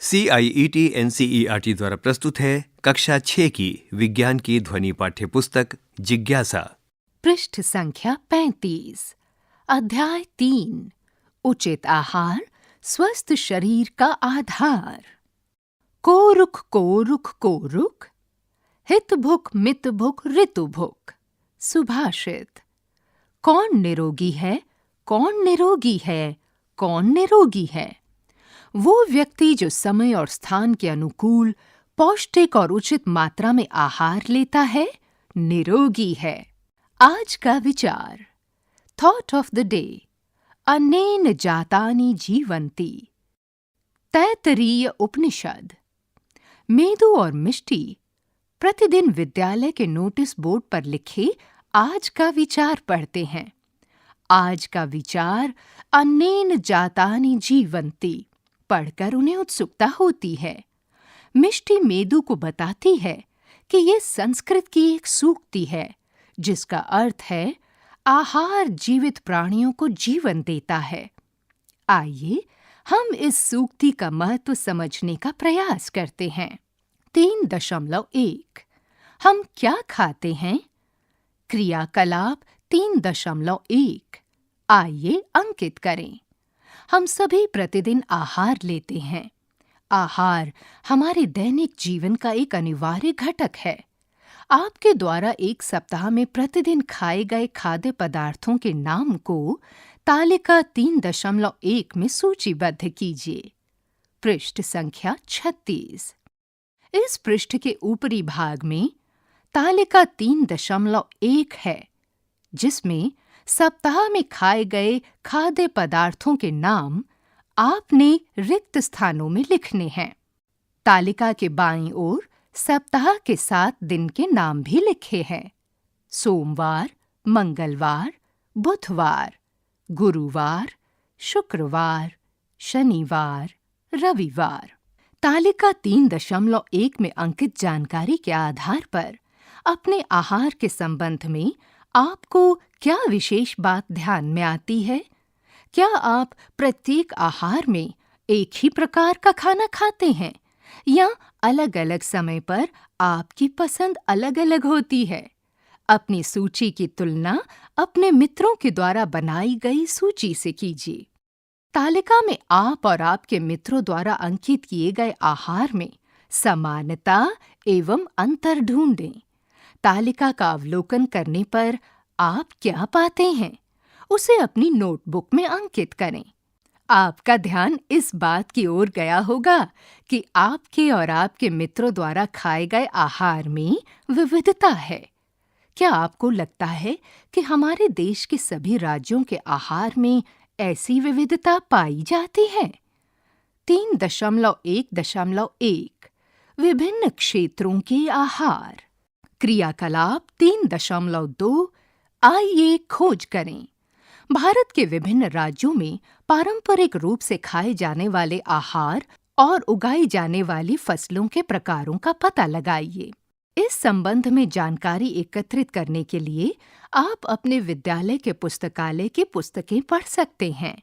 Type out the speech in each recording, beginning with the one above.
CIET NCERT द्वारा प्रस्तुत है कक्षा 6 की विज्ञान की ध्वनि पाठ्य पुस्तक जिज्ञासा। पृष्ठ संख्या 35। अध्याय 3। उचित आहार स्वस्थ शरीर का आधार। को रुख हित भुक मित भुक ऋतु भुक। सुभाषित। कौन निरोगी है, कौन निरोगी है, कौन निरोगी है? वो व्यक्ति जो समय और स्थान के अनुकूल पौष्टिक और उचित मात्रा में आहार लेता है, निरोगी है। आज का विचार। Thought of the day. अनेन जातानि जीवन्ति। तैत्तरीय उपनिषद। मेदू और मिष्टी प्रतिदिन विद्यालय के नोटिस बोर्ड पर लिखे आज का विचार पढ़ते हैं। आज का विचार अनेन जातानि जीवन्ति पढ़कर उन्हें उत्सुकता होती है। मिष्टी मेदू को बताती है कि ये संस्कृत की एक सूक्ति है जिसका अर्थ है आहार जीवित प्राणियों को जीवन देता है। आइए हम इस सूक्ति का महत्व समझने का प्रयास करते हैं। 3.1 हम क्या खाते हैं? क्रियाकलाप 3.1 आइए अंकित करें। हम सभी प्रतिदिन आहार लेते हैं। आहार हमारे दैनिक जीवन का एक अनिवार्य घटक है। आपके द्वारा एक सप्ताह में प्रतिदिन खाए गए खाद्य पदार्थों के नाम को तालिका 3.1 में सूचीबद्ध कीजिए। पृष्ठ संख्या 36। इस पृष्ठ के ऊपरी भाग में तालिका 3.1 है, जिसमें सप्ताह में खाए गए खाद्य पदार्थों के नाम आपने रिक्त स्थानों में लिखने हैं। तालिका के बाईं ओर सप्ताह के 7 दिन के नाम भी लिखे हैं। सोमवार, मंगलवार, बुधवार, गुरुवार, शुक्रवार, शनिवार, रविवार। तालिका 3.1 में अंकित जानकारी के आधार पर अपने आहार के संबंध में आपको क्या विशेष बात ध्यान में आती है? क्या आप प्रत्येक आहार में एक ही प्रकार का खाना खाते हैं या अलग-अलग समय पर आपकी पसंद अलग-अलग होती है? अपनी सूची की तुलना अपने मित्रों के द्वारा बनाई गई सूची से कीजिए। तालिका में आप और आपके मित्रों द्वारा अंकित किए गए आहार में समानता एवं अंतर ढूंढें। तालिका का अवलोकन करने पर आप क्या पाते हैं, उसे अपनी नोटबुक में अंकित करें। आपका ध्यान इस बात की ओर गया होगा कि आपके और आपके मित्रों द्वारा खाए गए आहार में विविधता है। क्या आपको लगता है कि हमारे देश के सभी राज्यों के आहार में ऐसी विविधता पाई जाती है? 3.1.1 विभिन्न क्षेत्रों के आहार। क्रियाकलाप 3.2 आइए खोज करें। भारत के विभिन्न राज्यों में पारंपरिक रूप से खाए जाने वाले आहार और उगाई जाने वाली फसलों के प्रकारों का पता लगाइए। इस संबंध में जानकारी एकत्रित करने के लिए आप अपने विद्यालय के पुस्तकालय की पुस्तकें पढ़ सकते हैं,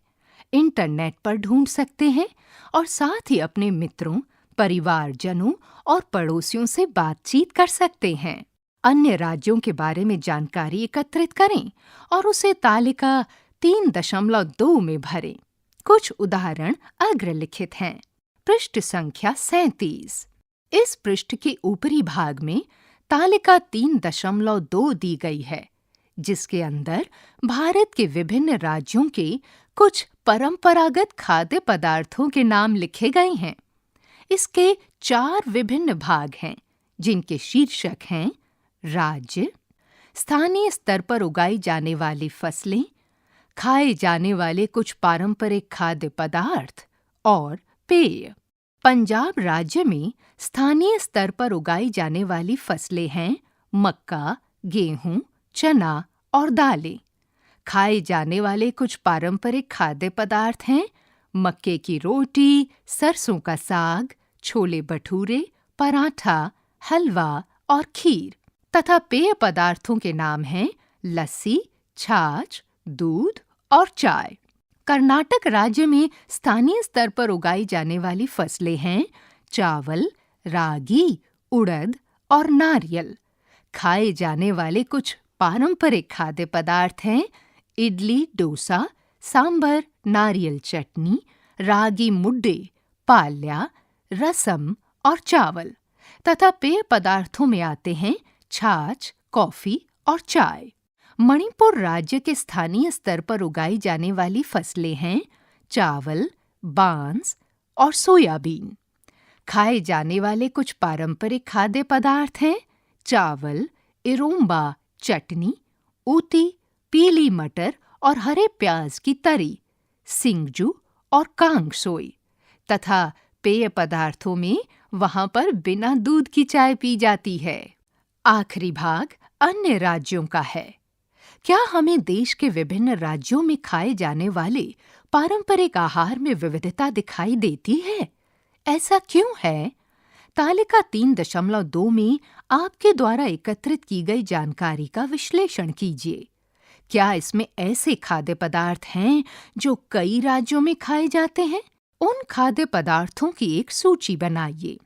इंटरनेट पर ढूंढ सकते हैं और साथ ही अपने मित्रों, परिवारजनों और पड़ोसियों से बातचीत कर सकते हैं। अन्य राज्यों के बारे में जानकारी एकत्रित करें और उसे तालिका 3.2 में भरें। कुछ उदाहरण अग्रलिखित हैं। पृष्ठ संख्या 37। इस पृष्ठ के ऊपरी भाग में तालिका 3.2 दी गई है, जिसके अंदर भारत के विभिन्न राज्यों के कुछ परंपरागत खाद्य पदार्थों के नाम लिखे गए हैं। इसके 4 विभिन्न भाग हैं, जिनके शीर्षक हैं राज्य, स्थानीय स्तर पर उगाई जाने वाली फसलें, खाए जाने वाले कुछ पारंपरिक खाद्य पदार्थ और पेय। पंजाब राज्य में स्थानीय स्तर पर उगाई जाने वाली फसलें हैं मक्का, गेहूं, चना और दालें। खाए जाने वाले कुछ पारंपरिक खाद्य पदार्थ हैं मक्के की रोटी, सरसों का साग, छोले भटूरे, पराठा, हलवा और खीर। तथा पेय पदार्थों के नाम हैं लस्सी, छाछ, दूध और चाय। कर्नाटक राज्य में स्थानीय स्तर पर उगाई जाने वाली फसलें हैं चावल, रागी, उड़द और नारियल। खाए जाने वाले कुछ पारंपरिक खाद्य पदार्थ हैं इडली, डोसा, सांभर, नारियल चटनी, रागी मुड्डे, पाल्या, रसम और चावल। तथा पेय पदार्थों में आते हैं छाछ, कॉफी और चाय। मणिपुर राज्य के स्थानीय स्तर पर उगाई जाने वाली फसलें हैं चावल, बांस और सोयाबीन। खाए जाने वाले कुछ पारंपरिक खाद्य पदार्थ हैं चावल, इरोम्बा चटनी, ऊती, पीली मटर और हरे प्याज की तरी, सिंगजू और कांगसोई। तथा पेय पदार्थों में वहां पर बिना दूध की चाय पी जाती है। आखिरी भाग अन्य राज्यों का है। क्या हमें देश के विभिन्न राज्यों में खाए जाने वाले पारंपरिक आहार में विविधता दिखाई देती है? ऐसा क्यों है? तालिका 3.2 में आपके द्वारा एकत्रित की गई जानकारी का विश्लेषण कीजिए। क्या इसमें ऐसे खाद्य पदार्थ हैं जो कई राज्यों में खाए जाते हैं? उन खाद्य पदार्थों की एक सूची बनाइए।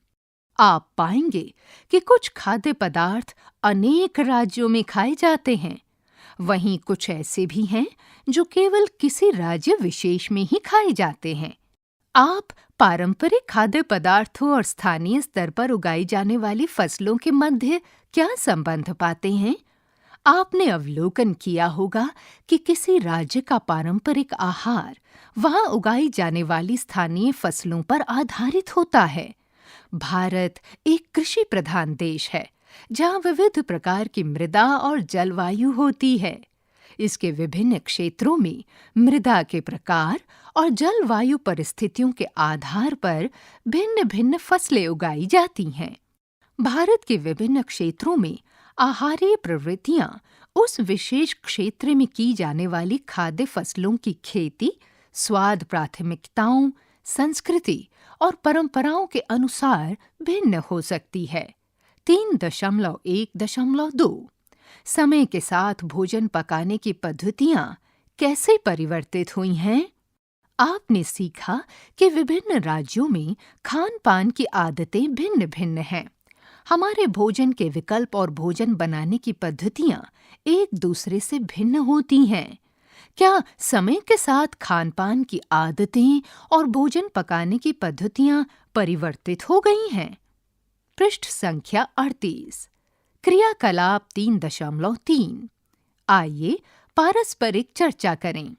आप पाएंगे कि कुछ खाद्य पदार्थ अनेक राज्यों में खाए जाते हैं, वहीं कुछ ऐसे भी हैं जो केवल किसी राज्य विशेष में ही खाए जाते हैं। आप पारंपरिक खाद्य पदार्थों और स्थानीय स्तर पर उगाई जाने वाली फसलों के मध्य क्या संबंध पाते हैं? आपने अवलोकन किया होगा कि किसी राज्य का पारंपरिक आहार वहां उगाई जाने वाली स्थानीय फसलों पर आधारित होता है। भारत एक कृषि प्रधान देश है, जहां विविध प्रकार की मृदा और जलवायु होती है। इसके विभिन्न क्षेत्रों में मृदा के प्रकार और जलवायु परिस्थितियों के आधार पर भिन्न-भिन्न फसलें उगाई जाती हैं। भारत के विभिन्न क्षेत्रों में आहारीय प्रवृत्तियां उस विशेष क्षेत्र में की जाने वाली खाद्य फसलों की खेती, स्वाद प्राथमिकताओं, संस्कृति और परंपराओं के अनुसार भिन्न हो सकती है। 3.1.2 समय के साथ भोजन पकाने की पद्धतियां कैसे परिवर्तित हुई हैं? आपने सीखा कि विभिन्न राज्यों में खान-पान की आदतें भिन्न-भिन्न हैं। हमारे भोजन के विकल्प और भोजन बनाने की पद्धतियां एक दूसरे से भिन्न होती हैं। क्या समय के साथ खान-पान की आदतें और भोजन पकाने की पद्धतियां परिवर्तित हो गई हैं? पृष्ठ संख्या 38। क्रियाकलाप 3.3। आइए पारस्परिक चर्चा करें।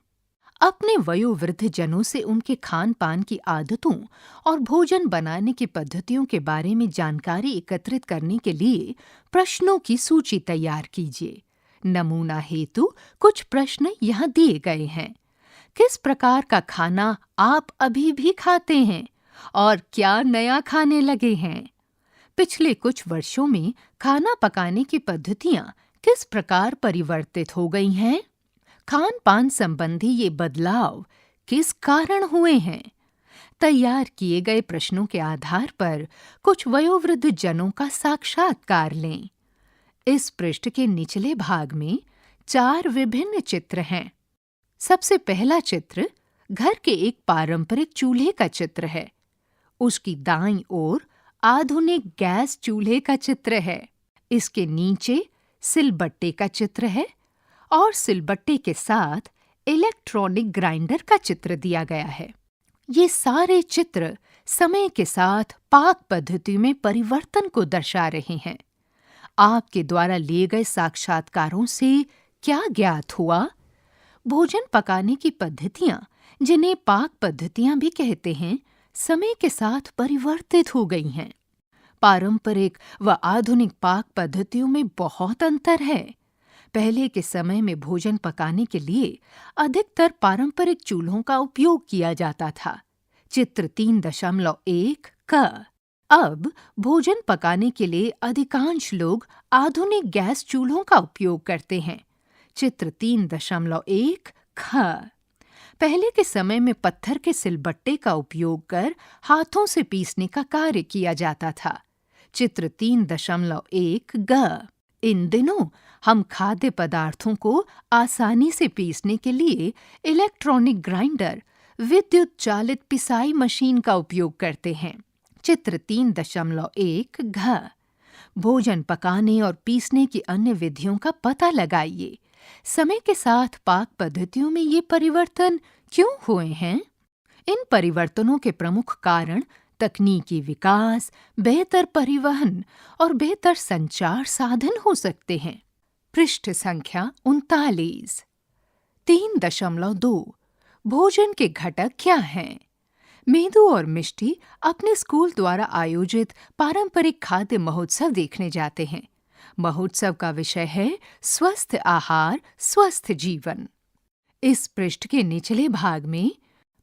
अपने वयोवृद्ध जनों से उनके खान-पान की आदतों और भोजन बनाने की पद्धतियों के बारे में जानकारी एकत्रित करने के लिए प्रश्नों की सूची तैयार कीजिए। नमूना हेतु कुछ प्रश्न यहाँ दिए गए हैं। किस प्रकार का खाना आप अभी भी खाते हैं और क्या नया खाने लगे हैं? पिछले कुछ वर्षों में खाना पकाने की पद्धतियां किस प्रकार परिवर्तित हो गई हैं? खान-पान संबंधी ये बदलाव किस कारण हुए हैं? तैयार किए गए प्रश्नों के आधार पर कुछ वयोवृद्ध जनों का साक्षात्कार लें। इस पृष्ठ के निचले भाग में 4 विभिन्न चित्र हैं। सबसे पहला चित्र घर के एक पारंपरिक चूल्हे का चित्र है। उसकी दाईं ओर आधुनिक गैस चूल्हे का चित्र है। इसके नीचे सिलबट्टे का चित्र है और सिलबट्टे के साथ इलेक्ट्रॉनिक ग्राइंडर का चित्र दिया गया है। ये सारे चित्र समय के साथ पाक पद्धति में परिवर्तन को दर्शा रहे हैं। आपके द्वारा लिए गए साक्षात्कारों से क्या ज्ञात हुआ? भोजन पकाने की पद्धतियां, जिन्हें पाक पद्धतियां भी कहते हैं, समय के साथ परिवर्तित हो गई हैं। पारंपरिक व आधुनिक पाक पद्धतियों में बहुत अंतर है। पहले के समय में भोजन पकाने के लिए अधिकतर पारंपरिक चूल्हों का उपयोग किया जाता था। चित्र 3.1 क। अब भोजन पकाने के लिए अधिकांश लोग आधुनिक गैस चूल्हों का उपयोग करते हैं। चित्र 3.1 ख। पहले के समय में पत्थर के सिलबट्टे का उपयोग कर हाथों से पीसने का कार्य किया जाता था। चित्र 3.1 ग। इन दिनों हम खाद्य पदार्थों को आसानी से पीसने के लिए इलेक्ट्रॉनिक ग्राइंडर, विद्युत चालित पिसाई मशीन का उपयोग करते हैं। चित्र 3.1 घ। भोजन पकाने और पीसने की अन्य विधियों का पता लगाइए। समय के साथ पाक पद्धतियों में ये परिवर्तन क्यों हुए हैं? इन परिवर्तनों के प्रमुख कारण तकनीकी विकास, बेहतर परिवहन और बेहतर संचार साधन हो सकते हैं। पृष्ठ संख्या 39। 3.2 भोजन के घटक क्या हैं? मेदू और मिष्टी अपने स्कूल द्वारा आयोजित पारंपरिक खाद्य महोत्सव देखने जाते हैं। महोत्सव का विषय है स्वस्थ आहार, स्वस्थ जीवन। इस पृष्ठ के निचले भाग में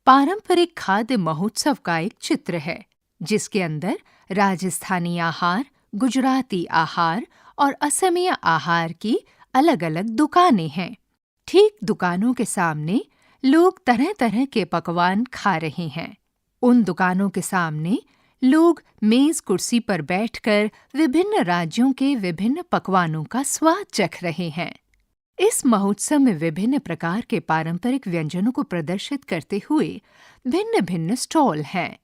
पारंपरिक खाद्य महोत्सव का एक चित्र है, जिसके अंदर राजस्थानी आहार, गुजराती आहार और असमिया आहार की अलग-अलग दुकानें हैं। ठीक दुकानों के सामने लोग तरह-तरह के पकवान खा रहे हैं। उन दुकानों के सामने लोग मेज कुर्सी पर बैठकर विभिन्न राज्यों के विभिन्न पकवानों का स्वाद चख रहे हैं। इस महोत्सव में विभिन्न प्रकार के पारंपरिक व्यंजनों को प्रदर्शित करते हुए भिन्न-भिन्न स्टॉल हैं।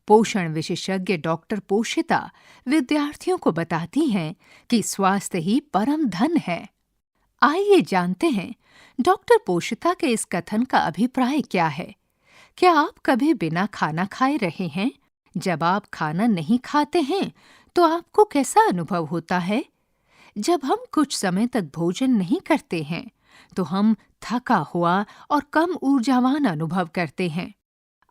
पोषण विशेषज्ञ डॉक्टर पोषिता विद्यार्थियों को बताती हैं कि स्वास्थ्य ही परम धन है। आइए जानते हैं डॉक्टर पोषिता के इस कथन का अभिप्राय क्या है। क्या आप कभी बिना खाना खाए रहे हैं? जब आप खाना नहीं खाते हैं तो आपको कैसा अनुभव होता है? जब हम कुछ समय तक भोजन नहीं करते हैं तो हम थका हुआ और कम ऊर्जावान अनुभव करते हैं।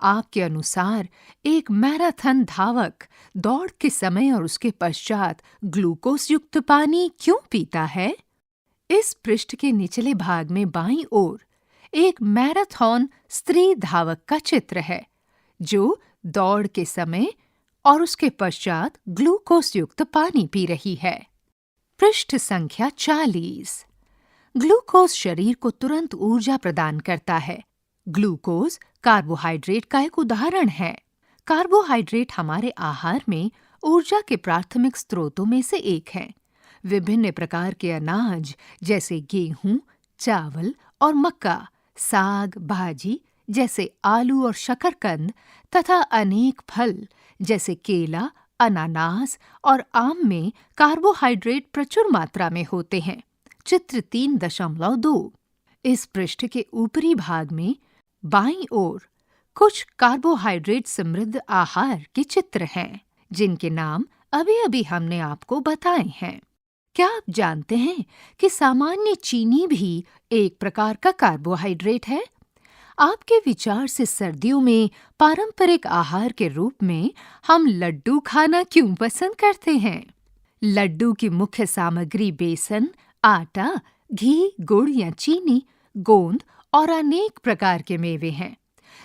आपके अनुसार एक मैराथन धावक दौड़ के समय और उसके पश्चात ग्लूकोज युक्त पानी क्यों पीता है? इस पृष्ठ के निचले भाग में बाईं ओर एक मैराथन स्त्री धावक का चित्र है, जो दौड़ के समय और उसके पश्चात ग्लूकोज युक्त पानी पी रही है। पृष्ठ संख्या 40। ग्लूकोज शरीर को तुरंत ऊर्जा प्रदान करता है। ग्लूकोज कार्बोहाइड्रेट का एक उदाहरण है। कार्बोहाइड्रेट हमारे आहार में ऊर्जा के प्राथमिक स्रोतों में से एक है। विभिन्न प्रकार के अनाज जैसे गेहूं, चावल और मक्का, साग, भाजी जैसे आलू और शकरकंद तथा अनेक फल जैसे केला, अनानास और आम में कार्बोहाइड्रेट प्रचुर मात्रा में होते हैं। चित्र 3.2। इस पृष्ठ के ऊपरी भाग में बाईं ओर कुछ कार्बोहाइड्रेट समृद्ध आहार के चित्र हैं, जिनके नाम अभी-अभी हमने आपको बताए हैं। क्या आप जानते हैं कि सामान्य चीनी भी एक प्रकार का कार्बोहाइड्रेट है? आपके विचार से सर्दियों में पारंपरिक आहार के रूप में हम लड्डू खाना क्यों पसंद करते हैं? लड्डू की मुख्य सामग्री बेसन, आटा, घी, गुड़ या चीनी, गोंद और अनेक प्रकार के मेवे हैं।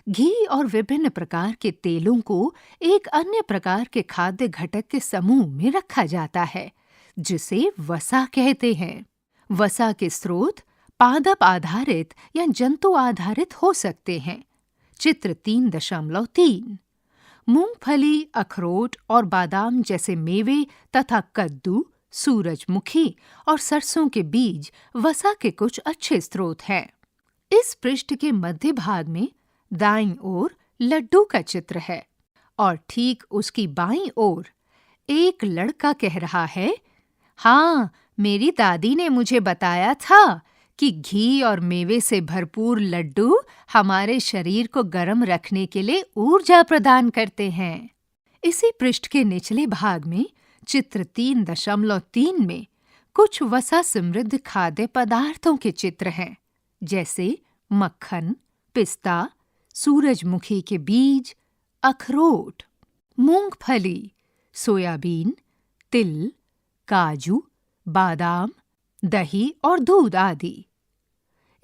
घी और विभिन्न प्रकार के तेलों को एक अन्य प्रकार के खाद्य घटक के समूह में रखा जाता है, जिसे वसा कहते हैं। वसा के स्रोत पादप आधारित या जंतु आधारित हो सकते हैं। चित्र 3.3। मूंगफली, अखरोट और बादाम जैसे मेवे तथा कद्दू, सूरजमुखी और सरसों के बीज वसा के कुछ अच्छे स्रोत हैं। इस पृष्ठ के मध्य भाग में दाईं ओर लड्डू का चित्र है और ठीक उसकी बाईं ओर एक लड़का कह रहा है, हाँ, मेरी दादी ने मुझे बताया था कि घी और मेवे से भरपूर लड्डू हमारे शरीर को गर्म रखने के लिए ऊर्जा प्रदान करते हैं। इसी पृष्ठ के निचले भाग में चित्र 3.3 में कुछ वसा समृद्ध खाद्य पदार्थों के चित्र हैं, जैसे मक्खन, पिस्ता, सूरजमुखी के बीज, अखरोट, मूंगफली, सोयाबीन, तिल, काजू, बादाम, दही और दूध आदि।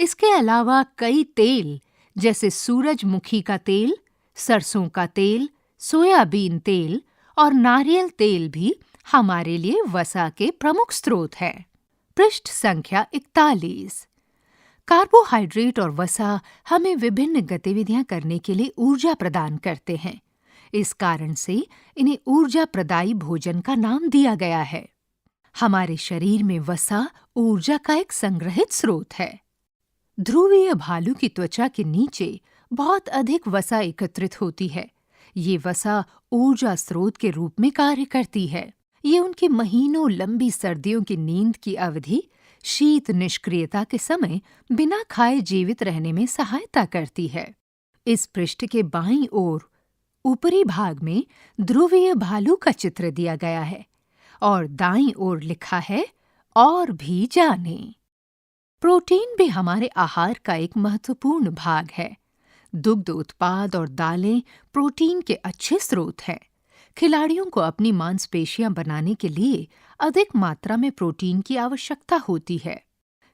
इसके अलावा कई तेल जैसे सूरजमुखी का तेल, सरसों का तेल, सोयाबीन तेल और नारियल तेल भी हमारे लिए वसा के प्रमुख स्रोत हैं। पृष्ठ संख्या 41। कार्बोहाइड्रेट और वसा हमें विभिन्न गतिविधियां करने के लिए ऊर्जा प्रदान करते हैं। इस कारण से इन्हें ऊर्जा प्रदायी भोजन का नाम दिया गया है। हमारे शरीर में वसा ऊर्जा का एक संग्रहित स्रोत है। ध्रुवीय भालू की त्वचा के नीचे बहुत अधिक वसा एकत्रित होती है। ये वसा ऊर्जा स्रोत के रूप में कार्य करती है। ये उनकी महीनों लंबी सर्दियों की नींद की अवधि, शीत निष्क्रियता के समय बिना खाए जीवित रहने में सहायता करती है। इस पृष्ठ के बाईं ओर ऊपरी भाग में ध्रुवीय भालू का चित्र दिया गया है और दाईं ओर लिखा है, और भी जानें। प्रोटीन भी हमारे आहार का एक महत्वपूर्ण भाग है। दुग्ध उत्पाद और दालें प्रोटीन के अच्छे स्रोत हैं। खिलाड़ियों को अपनी मांसपेशियां बनाने के लिए अधिक मात्रा में प्रोटीन की आवश्यकता होती है।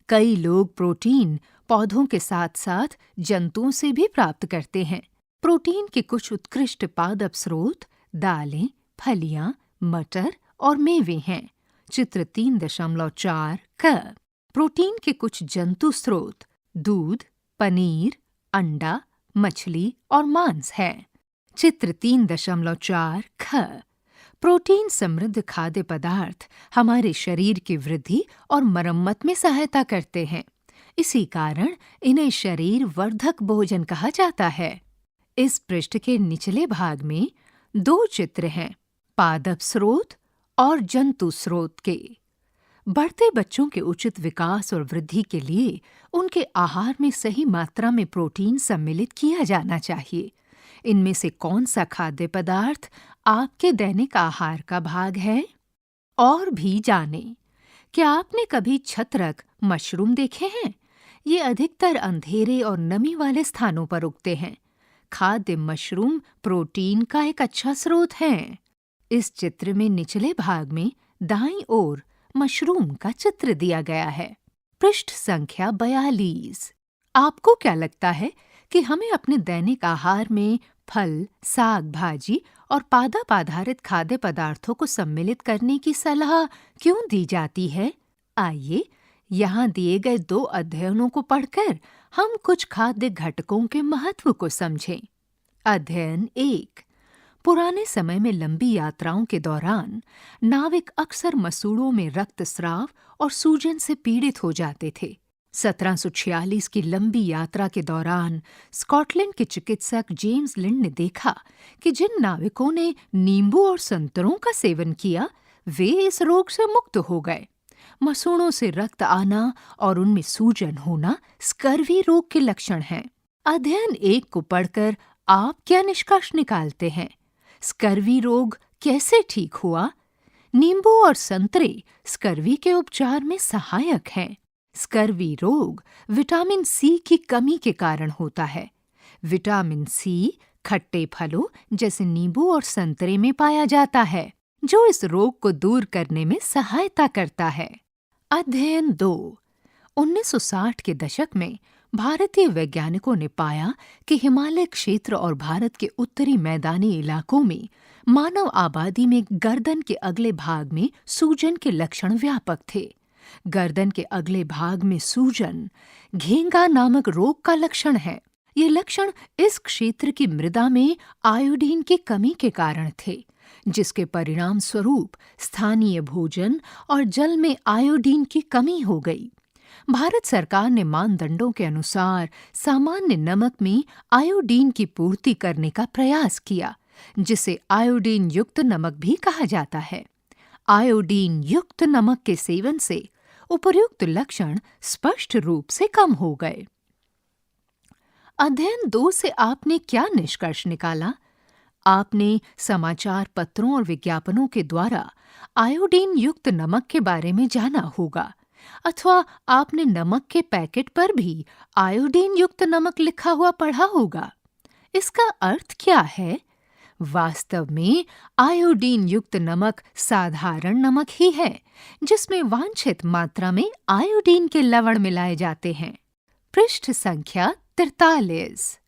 कई लोग प्रोटीन पौधों के साथ-साथ जंतुओं से भी प्राप्त करते हैं। प्रोटीन के कुछ उत्कृष्ट पादप स्रोत दालें, फलियां, मटर और मेवे हैं। चित्र 3.4 क। प्रोटीन के कुछ जंतु स्रोत दूध, पनीर, अंडा, मछली और मांस हैं। चित्र 3.4 ख। प्रोटीन समृद्ध खाद्य पदार्थ हमारे शरीर की वृद्धि और मरम्मत में सहायता करते हैं। इसी कारण इन्हें शरीर वर्धक भोजन कहा जाता है। इस पृष्ठ के निचले भाग में 2 चित्र हैं, पादप स्रोत और जंतु स्रोत के। बढ़ते बच्चों के उचित विकास और वृद्धि के लिए उनके आहार में सही मात्रा में प्रोटीन सम्मिलित किया जाना चाहिए। इनमें से कौन सा खाद्य पदार्थ आपके दैनिक आहार का भाग है? और भी जानें। क्या आपने कभी छत्रक मशरूम देखे हैं? ये अधिकतर अंधेरे और नमी वाले स्थानों पर उगते हैं। खाद्य मशरूम प्रोटीन का एक अच्छा स्रोत है। इस चित्र में निचले भाग में दाईं ओर मशरूम का चित्र दिया गया है। पृष्ठ संख्या 42। आपको क्या लगता है कि हमें अपने दैनिक आहार में फल, साग भाजी और पादप आधारित खाद्य पदार्थों को सम्मिलित करने की सलाह क्यों दी जाती है? आइए यहाँ दिए गए 2 अध्ययनों को पढ़कर हम कुछ खाद्य घटकों के महत्व को समझें। अध्ययन 1। पुराने समय में लंबी यात्राओं के दौरान नाविक अक्सर मसूड़ों में रक्तस्राव और सूजन से पीड़ित हो जाते थे। 1746 की लंबी यात्रा के दौरान स्कॉटलैंड के चिकित्सक जेम्स लिंड ने देखा कि जिन नाविकों ने नींबू और संतरों का सेवन किया, वे इस रोग से मुक्त हो गए। मसूड़ों से रक्त आना और उनमें सूजन होना स्कर्वी रोग के लक्षण हैं। अध्ययन 1 को पढ़कर आप क्या निष्कर्ष निकालते हैं? स्कर्वी रोग कैसे ठीक हुआ? नींबू और संतरे स्कर्वी के उपचार में सहायक हैं। स्कर्वी रोग विटामिन सी की कमी के कारण होता है। विटामिन सी खट्टे फलों जैसे नींबू और संतरे में पाया जाता है, जो इस रोग को दूर करने में सहायता करता है। अध्ययन 2। 1960 के दशक में भारतीय वैज्ञानिकों ने पाया कि हिमालय क्षेत्र और भारत के उत्तरी मैदानी इलाकों में मानव आबादी में गर्दन के अगले भाग में सूजन के लक्षण व्यापक थे। गर्दन के अगले भाग में सूजन घेंगा नामक रोग का लक्षण है। ये लक्षण इस क्षेत्र की मृदा में आयोडीन की कमी के कारण थे, जिसके परिणाम स्वरूप स्थानीय भोजन और जल में आयोडीन की कमी हो गई। भारत सरकार ने मानदंडों के अनुसार सामान्य नमक में आयोडीन की पूर्ति करने का प्रयास किया, जिसे आयोडीन युक्त नमक भी कहा जाता है। आयोडीन युक्त नमक के सेवन से उपर्युक्त लक्षण स्पष्ट रूप से कम हो गए। अध्ययन 2 से आपने क्या निष्कर्ष निकाला? आपने समाचार पत्रों और विज्ञापनों के द्वारा आयोडीन युक्त नमक के बारे में जाना होगा, अथवा आपने नमक के पैकेट पर भी आयोडीन युक्त नमक लिखा हुआ पढ़ा होगा। इसका अर्थ क्या है? वास्तव में आयोडीन युक्त नमक साधारण नमक ही है, जिसमें वांछित मात्रा में आयोडीन के लवण मिलाए जाते हैं। पृष्ठ संख्या 43।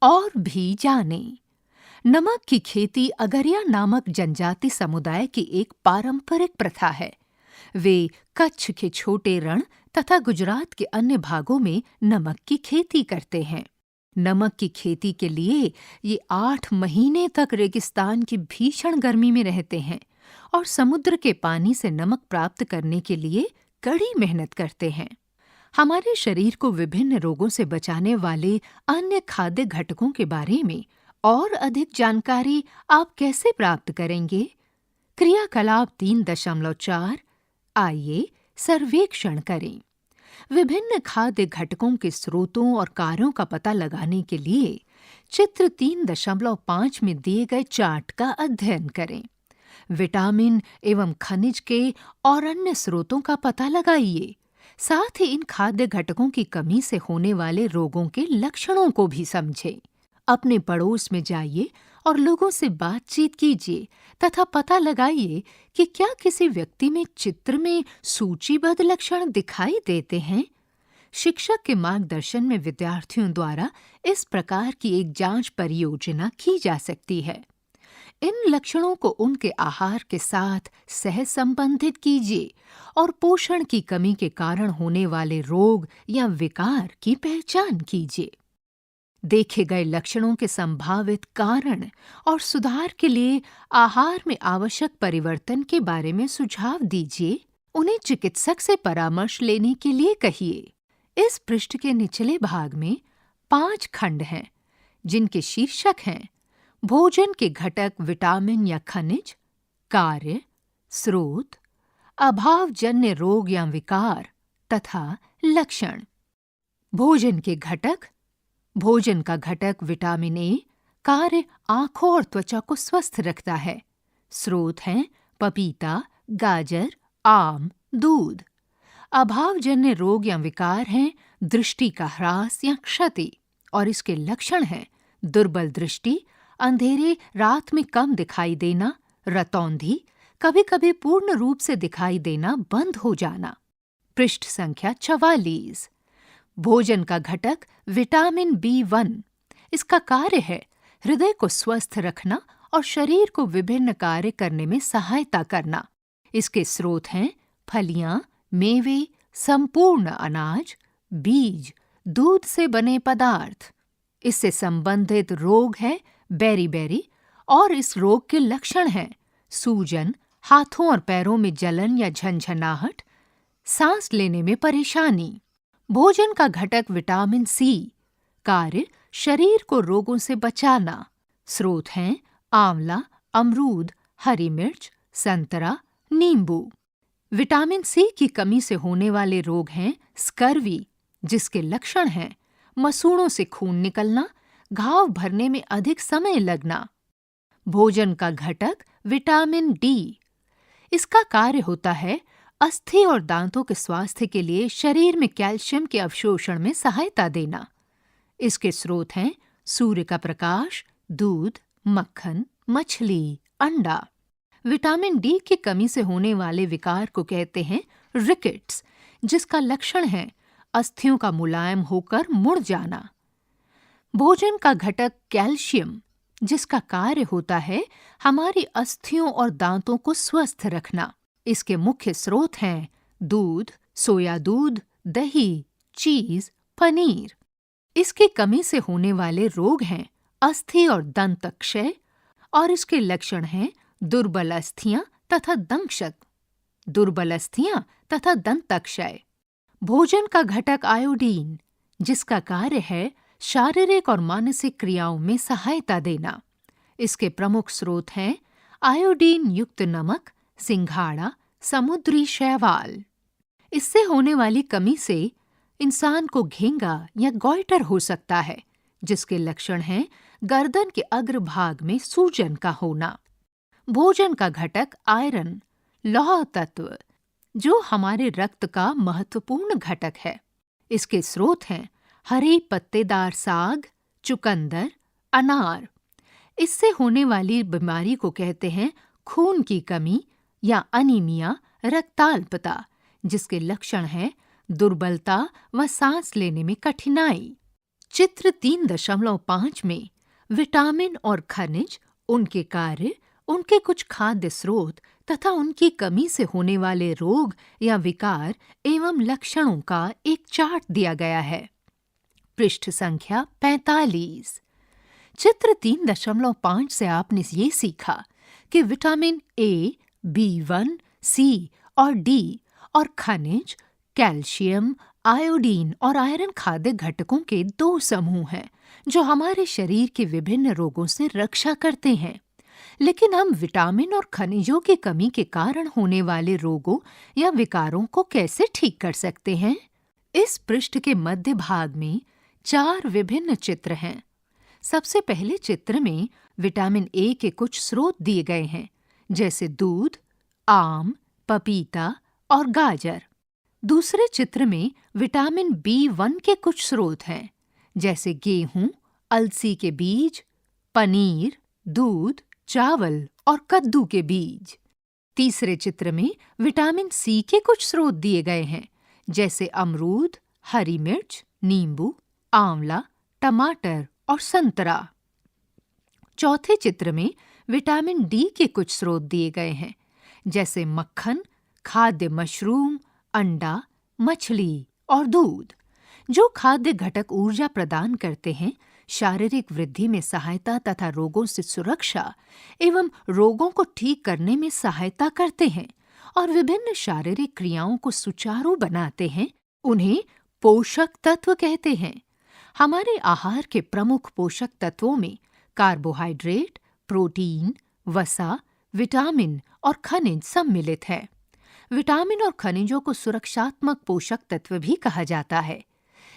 और भी जानें। नमक की खेती अगरिया नामक जनजाति समुदाय की एक पारंपरिक प्रथा है। वे कच्छ के छोटे रण तथा गुजरात के अन्य भागों में नमक की खेती करते हैं। नमक की खेती के लिए ये 8 महीने तक रेगिस्तान की भीषण गर्मी में रहते हैं और समुद्र के पानी से नमक प्राप्त करने के लिए कड़ी मेहनत करते हैं। हमारे शरीर को विभिन्न रोगों से बचाने वाले अन्य खाद्य घटकों के बारे में और अधिक जानकारी आप कैसे प्राप्त करेंगे? क्रियाकलाप 3.4 आइए सर्वेक्षण करें। विभिन्न खाद्य घटकों के स्रोतों और कार्यों का पता लगाने के लिए चित्र 3.5 में दिए गए चार्ट का अध्ययन करें। विटामिन एवं खनिज के और अन्य स्रोतों का पता लगाइए। साथ ही इन खाद्य घटकों की कमी से होने वाले रोगों के लक्षणों को भी समझें। अपने पड़ोस में जाइए और लोगों से बातचीत कीजिए तथा पता लगाइए कि क्या किसी व्यक्ति में चित्र में सूचीबद्ध लक्षण दिखाई देते हैं। शिक्षक के मार्गदर्शन में विद्यार्थियों द्वारा इस प्रकार की एक जांच परियोजना की जा सकती है। इन लक्षणों को उनके आहार के साथ सह संबंधित कीजिए और पोषण की कमी के कारण होने वाले रोग या विकार की पहचान कीजिए। देखे गए लक्षणों के संभावित कारण और सुधार के लिए आहार में आवश्यक परिवर्तन के बारे में सुझाव दीजिए। उन्हें चिकित्सक से परामर्श लेने के लिए कहिए। इस पृष्ठ के निचले भाग में 5 खंड हैं, जिनके शीर्षक हैं भोजन के घटक विटामिन या खनिज, कार्य, स्रोत, अभावजन्य रोग या विकार तथा लक्षण। भोजन के घटक। भोजन का घटक विटामिन ए कार्य आंखों और त्वचा को स्वस्थ रखता है। स्रोत हैं पपीता, गाजर, आम, दूध। अभावजन्य रोग या विकार हैं दृष्टि का ह्रास या क्षति और इसके लक्षण हैं दुर्बल दृष्टि, अंधेरे रात में कम दिखाई देना, रतौंधी, कभी-कभी पूर्ण रूप से दिखाई देना बंद हो जाना। पृष्ठ संख्या 44। भोजन का घटक विटामिन B1। इसका कार्य है हृदय को स्वस्थ रखना और शरीर को विभिन्न कार्य करने में सहायता करना। इसके स्रोत हैं फलियां, मेवे, संपूर्ण अनाज, बीज, दूध से बने पदार्थ। इससे संबंधित रोग है बेरी और इस रोग के लक्षण हैं सूजन, हाथों और पैरों में जलन या झंझनाहट, सांस लेने में परेशानी। भोजन का घटक विटामिन सी। कार्य शरीर को रोगों से बचाना। स्रोत हैं आंवला, अमरूद, हरी मिर्च, संतरा, नींबू। विटामिन सी की कमी से होने वाले रोग हैं स्कर्वी, जिसके लक्षण हैं मसूड़ों से खून निकलना, घाव भरने में अधिक समय लगना। भोजन का घटक विटामिन डी। इसका कार्य होता है अस्थि और दांतों के स्वास्थ्य के लिए शरीर में कैल्शियम के अवशोषण में सहायता देना। इसके स्रोत हैं सूर्य का प्रकाश, दूध, मक्खन, मछली, अंडा। विटामिन डी की कमी से होने वाले विकार को कहते हैं रिकेट्स, जिसका लक्षण है अस्थियों का मुलायम होकर मुड़ जाना। भोजन का घटक कैल्शियम, जिसका कार्य होता है हमारी अस्थियों और दांतों को स्वस्थ रखना। इसके मुख्य स्रोत हैं दूध, सोया दूध, दही, चीज, पनीर। इसकी कमी से होने वाले रोग हैं अस्थि और दंत क्षय और इसके लक्षण हैं दुर्बल अस्थियां तथा दंशक, दुर्बल अस्थियां तथा दंत क्षय। भोजन का घटक आयोडीन, जिसका कार्य है शारीरिक और मानसिक क्रियाओं में सहायता देना। इसके प्रमुख स्रोत हैं आयोडीन युक्त नमक, सिंघाड़ा, समुद्री शैवाल। इससे होने वाली कमी से इंसान को घेंगा या गॉइटर हो सकता है, जिसके लक्षण हैं गर्दन के अग्रभाग में सूजन का होना। भोजन का घटक आयरन, लौह तत्व, जो हमारे रक्त का महत्वपूर्ण घटक है। इसके स्रोत हैं हरे पत्तेदार साग, चुकंदर, अनार। इससे होने वाली बीमारी को कहते हैं खून की कमी या अनीमिया, रक्ताल्पता, जिसके लक्षण हैं दुर्बलता व सांस लेने में कठिनाई। चित्र 3.5 में विटामिन और खनिज, उनके कार्य, उनके कुछ खाद्य स्रोत तथा उनकी कमी से होने वाले रोग या विकार एवं लक्षणों का एक चार्ट दिया गया है। पृष्ठ संख्या 45। चित्र 3.5 से आपने ये सीखा कि विटामिन ए B1, C और D और खनिज, कैल्शियम, आयोडीन और आयरन खाद्य घटकों के 2 समूह हैं जो हमारे शरीर के विभिन्न रोगों से रक्षा करते हैं। लेकिन हम विटामिन और खनिजों की कमी के कारण होने वाले रोगों या विकारों को कैसे ठीक कर सकते हैं? इस पृष्ठ के मध्य भाग में 4 विभिन्न चित्र हैं। सबसे पहले चित्र में विटामिन ए के कुछ स्रोत दिए गए हैं, जैसे दूध, आम, पपीता और गाजर। दूसरे चित्र में विटामिन B1 के कुछ स्रोत हैं, जैसे गेहूं, अलसी के बीज, पनीर, दूध, चावल और कद्दू के बीज। तीसरे चित्र में विटामिन सी के कुछ स्रोत दिए गए हैं, जैसे अमरूद, हरी मिर्च, नींबू, आंवला, टमाटर और संतरा। चौथे चित्र में विटामिन डी के कुछ स्रोत दिए गए हैं, जैसे मक्खन, खाद्य मशरूम, अंडा, मछली और दूध। जो खाद्य घटक ऊर्जा प्रदान करते हैं, शारीरिक वृद्धि में सहायता तथा रोगों से सुरक्षा एवं रोगों को ठीक करने में सहायता करते हैं और विभिन्न शारीरिक क्रियाओं को सुचारू बनाते हैं, उन्हें पोषक तत्व कहते हैं। हमारे आहार के प्रमुख पोषक तत्वों में कार्बोहाइड्रेट, प्रोटीन, वसा, विटामिन और खनिज सम्मिलित है। विटामिन और खनिजों को सुरक्षात्मक पोषक तत्व भी कहा जाता है।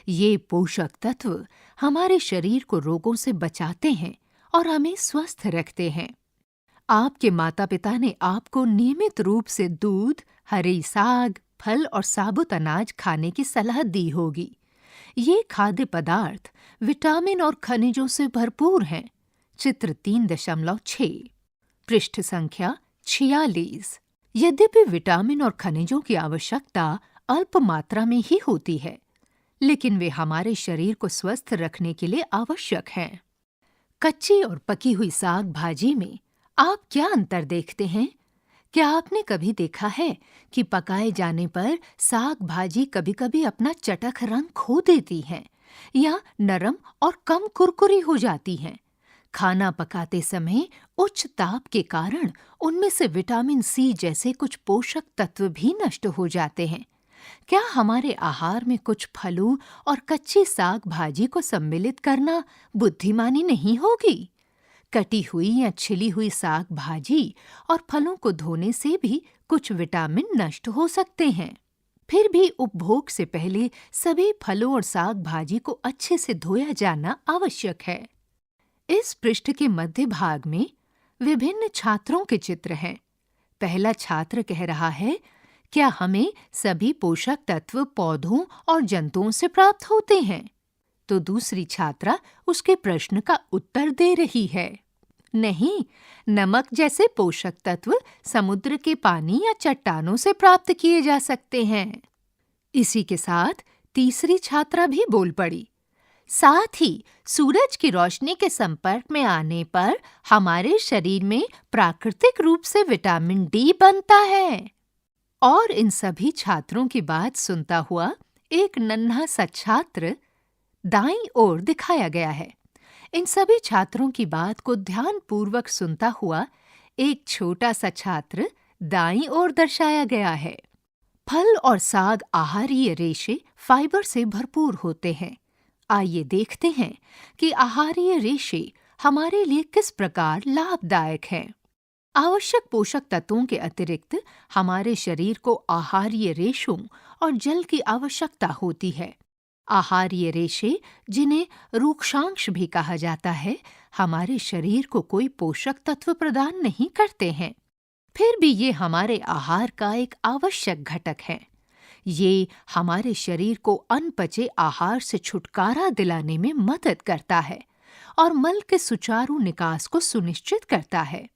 ये पोषक तत्व हमारे शरीर को रोगों से बचाते हैं और हमें स्वस्थ रखते हैं। आपके माता-पिता ने आपको नियमित रूप से दूध, हरी साग, फल और साबुत अनाज खाने की सलाह दी होगी। ये खाद्य पदार्थ विटामिन और खनिजों से भरपूर हैं। चित्र 3.6, पृष्ठ संख्या 46। यद्यपि विटामिन और खनिजों की आवश्यकता अल्प मात्रा में ही होती है, लेकिन वे हमारे शरीर को स्वस्थ रखने के लिए आवश्यक हैं। कच्ची और पकी हुई साग भाजी में आप क्या अंतर देखते हैं? क्या आपने कभी देखा है कि पकाए जाने पर साग भाजी कभी-कभी अपना चटक रंग खो देती हैं या नरम और कम कुरकुरी हो जाती हैं? खाना पकाते समय उच्च ताप के कारण उनमें से विटामिन सी जैसे कुछ पोषक तत्व भी नष्ट हो जाते हैं। क्या हमारे आहार में कुछ फलों और कच्ची साग भाजी को सम्मिलित करना बुद्धिमानी नहीं होगी? कटी हुई या छिली हुई साग भाजी और फलों को धोने से भी कुछ विटामिन नष्ट हो सकते हैं। फिर भी उपभोग से पहले सभी फलों और साग भाजी को अच्छे से धोया जाना आवश्यक है। इस पृष्ठ के मध्य भाग में विभिन्न छात्रों के चित्र हैं। पहला छात्र कह रहा है, क्या हमें सभी पोषक तत्व पौधों और जंतुओं से प्राप्त होते हैं? तो दूसरी छात्रा उसके प्रश्न का उत्तर दे रही है, नहीं, नमक जैसे पोषक तत्व समुद्र के पानी या चट्टानों से प्राप्त किए जा सकते हैं। इसी के साथ तीसरी छात्रा भी बोल पड़ी, साथ ही सूरज की रोशनी के संपर्क में आने पर हमारे शरीर में प्राकृतिक रूप से विटामिन डी बनता है। और इन सभी छात्रों की बात सुनता हुआ एक नन्हा सा छात्र दाईं ओर दिखाया गया है। इन सभी छात्रों की बात को ध्यानपूर्वक सुनता हुआ एक छोटा सा छात्र दाईं ओर दर्शाया गया है। फल और साग आहारीय रेशे फाइबर से भरपूर होते हैं। आइए देखते हैं कि आहारीय रेशे हमारे लिए किस प्रकार लाभदायक हैं। आवश्यक पोषक तत्वों के अतिरिक्त हमारे शरीर को आहारीय रेशों और जल की आवश्यकता होती है। आहारीय रेशे, जिन्हें रूक्षांश भी कहा जाता है, हमारे शरीर को कोई पोषक तत्व प्रदान नहीं करते हैं। फिर भी ये हमारे आहार का एक आवश्यक घटक है। ये हमारे शरीर को अनपचे आहार से छुटकारा दिलाने में मदद करता है और मल के सुचारू निकास को सुनिश्चित करता है।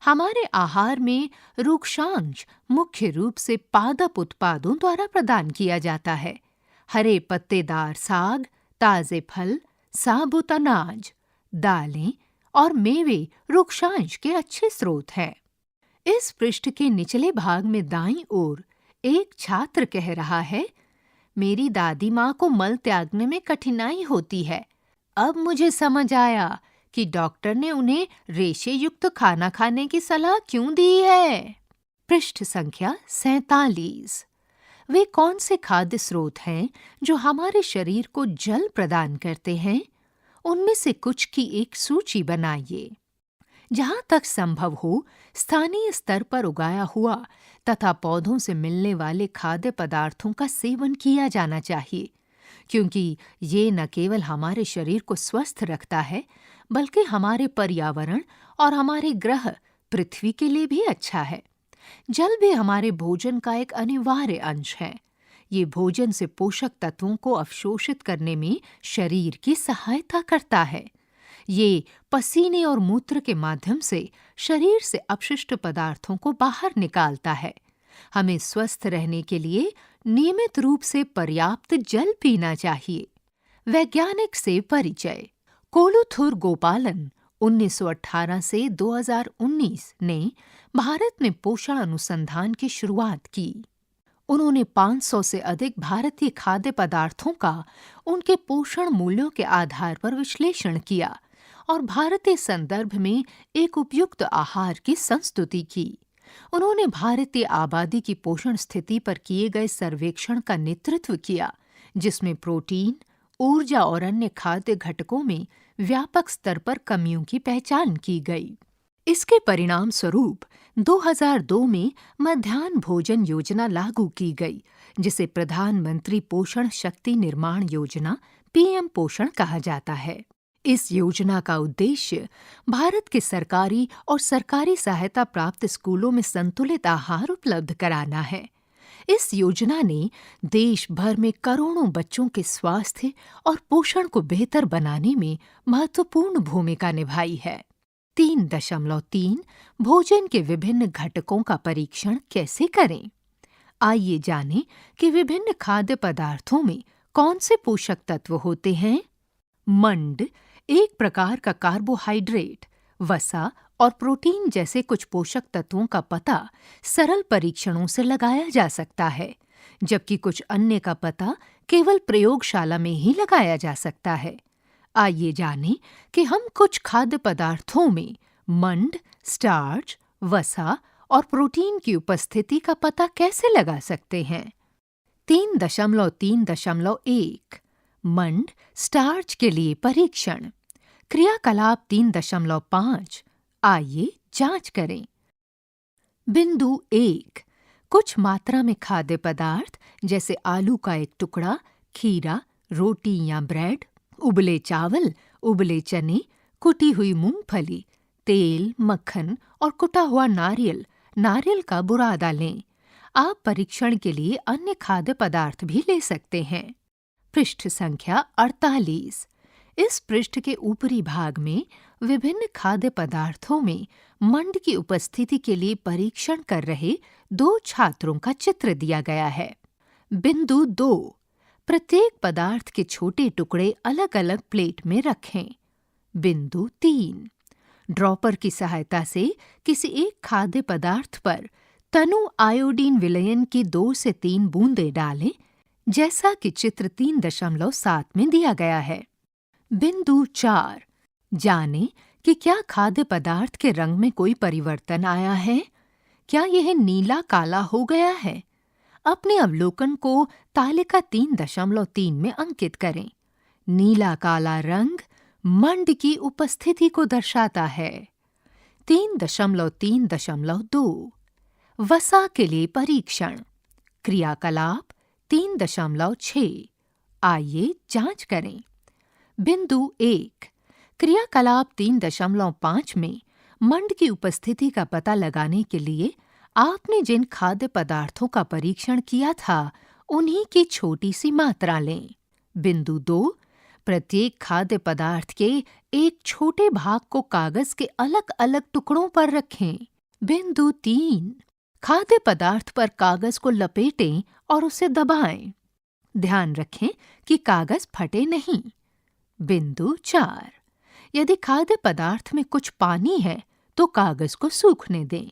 हमारे आहार में रूक्षांश मुख्य रूप से पादप उत्पादों द्वारा प्रदान किया जाता है। हरे पत्तेदार साग, ताजे फल, साबुत अनाज, दालें और मेवे रूक्षांश के अच्छे स्रोत हैं। इस पृष्ठ के निचले भाग में दाईं ओर एक छात्र कह रहा है, मेरी दादी माँ को मल त्यागने में कठिनाई होती है। अब मुझे समझ आया कि डॉक्टर ने उन्हें रेशे युक्त खाना खाने की सलाह क्यों दी है। पृष्ठ संख्या 47। वे कौन से खाद्य स्रोत हैं जो हमारे शरीर को जल प्रदान करते हैं? उनमें से कुछ की एक सूची बनाइए। जहां तक संभव हो, स्थानीय स्तर पर उगाया हुआ तथा पौधों से मिलने वाले खाद्य पदार्थों का सेवन किया जाना चाहिए, क्योंकि ये न केवल हमारे शरीर को स्वस्थ रखता है, बल्कि हमारे पर्यावरण और हमारे ग्रह पृथ्वी के लिए भी अच्छा है। जल भी हमारे भोजन का एक अनिवार्य अंश है। ये भोजन से पोषक तत्वों को अवशोषित करने में शरीर की सहायता करता है। ये पसीने और मूत्र के माध्यम से शरीर से अपशिष्ट पदार्थों को बाहर निकालता है। हमें स्वस्थ रहने के लिए नियमित रूप से पर्याप्त जल पीना चाहिए। वैज्ञानिक से परिचय। कोलुथुर गोपालन 1918 से 2019 ने भारत में पोषण अनुसंधान की शुरुआत की। उन्होंने 500 से अधिक भारतीय खाद्य पदार्थों का उनके पोषण मूल्यों के आधार पर विश्लेषण किया और भारतीय संदर्भ में एक उपयुक्त आहार की संस्तुति की। उन्होंने भारतीय आबादी की पोषण स्थिति पर किए गए सर्वेक्षण का नेतृत्व किया, जिसमें प्रोटीन, ऊर्जा और अन्य खाद्य घटकों में व्यापक स्तर पर कमियों की पहचान की गई। इसके परिणाम स्वरूप 2002 में मध्याह्न भोजन योजना लागू की गई, जिसे प्रधानमंत्री पोषण शक्ति निर्माण योजना पीएम पोषण कहा जाता है। इस योजना का उद्देश्य भारत के सरकारी और सरकारी सहायता प्राप्त स्कूलों में संतुलित आहार उपलब्ध कराना है। इस योजना ने देश भर में करोड़ों बच्चों के स्वास्थ्य और पोषण को बेहतर बनाने में महत्वपूर्ण भूमिका निभाई है। 3.3 भोजन के विभिन्न घटकों का परीक्षण कैसे करें? आइए जानें कि विभिन्न खाद्य पदार्थों में कौन से पोषक तत्व होते हैं। मंड एक प्रकार का कार्बोहाइड्रेट, वसा और प्रोटीन जैसे कुछ पोषक तत्वों का पता सरल परीक्षणों से लगाया जा सकता है, जबकि कुछ अन्य का पता केवल प्रयोगशाला में ही लगाया जा सकता है। आइए जानें कि हम कुछ खाद्य पदार्थों में मंड, स्टार्च, वसा और प्रोटीन की उपस्थिति का पता कैसे लगा सकते हैं। 3.3.1 मंड, स्टार्च के लिए परीक्षण। क्रियाकलाप 3.5 आइए जांच करें। बिंदु 1 कुछ मात्रा में खाद्य पदार्थ जैसे आलू का एक टुकड़ा, खीरा, रोटी या ब्रेड, उबले चावल, उबले चने, कुटी हुई मूंगफली, तेल, मक्खन और कुटा हुआ नारियल का बुरादा लें। आप परीक्षण के लिए अन्य खाद्य पदार्थ भी ले सकते हैं। पृष्ठ संख्या 48। इस पृष्ठ के ऊपरी भाग में विभिन्न खाद्य पदार्थों में मंड की उपस्थिति के लिए परीक्षण कर रहे 2 छात्रों का चित्र दिया गया है। बिंदु 2 प्रत्येक पदार्थ के छोटे टुकड़े अलग अलग प्लेट में रखें। बिंदु 3 ड्रॉपर की सहायता से किसी एक खाद्य पदार्थ पर तनु आयोडीन विलयन की 2 से 3 बूंदें डालें, जैसा कि चित्र 3.7 में दिया गया है। बिंदु 4 जानें कि क्या खाद्य पदार्थ के रंग में कोई परिवर्तन आया है। क्या यह नीला काला हो गया है? अपने अवलोकन को तालिका 3.3 में अंकित करें। नीला काला रंग मंड की उपस्थिति को दर्शाता है। 3.3.2 वसा के लिए परीक्षण। क्रियाकलाप 3.6 आइए जांच करें। बिंदु 1 क्रियाकलाप 3.5 में मंड की उपस्थिति का पता लगाने के लिए आपने जिन खाद्य पदार्थों का परीक्षण किया था उन्हीं की छोटी सी मात्रा लें। बिंदु 2 प्रत्येक खाद्य पदार्थ के एक छोटे भाग को कागज के अलग अलग टुकड़ों पर रखें। बिंदु 3 खाद्य पदार्थ पर कागज को लपेटें और उसे दबाएं। ध्यान रखें कि कागज फटे नहीं। बिंदु 4 यदि खाद्य पदार्थ में कुछ पानी है तो कागज को सूखने दें।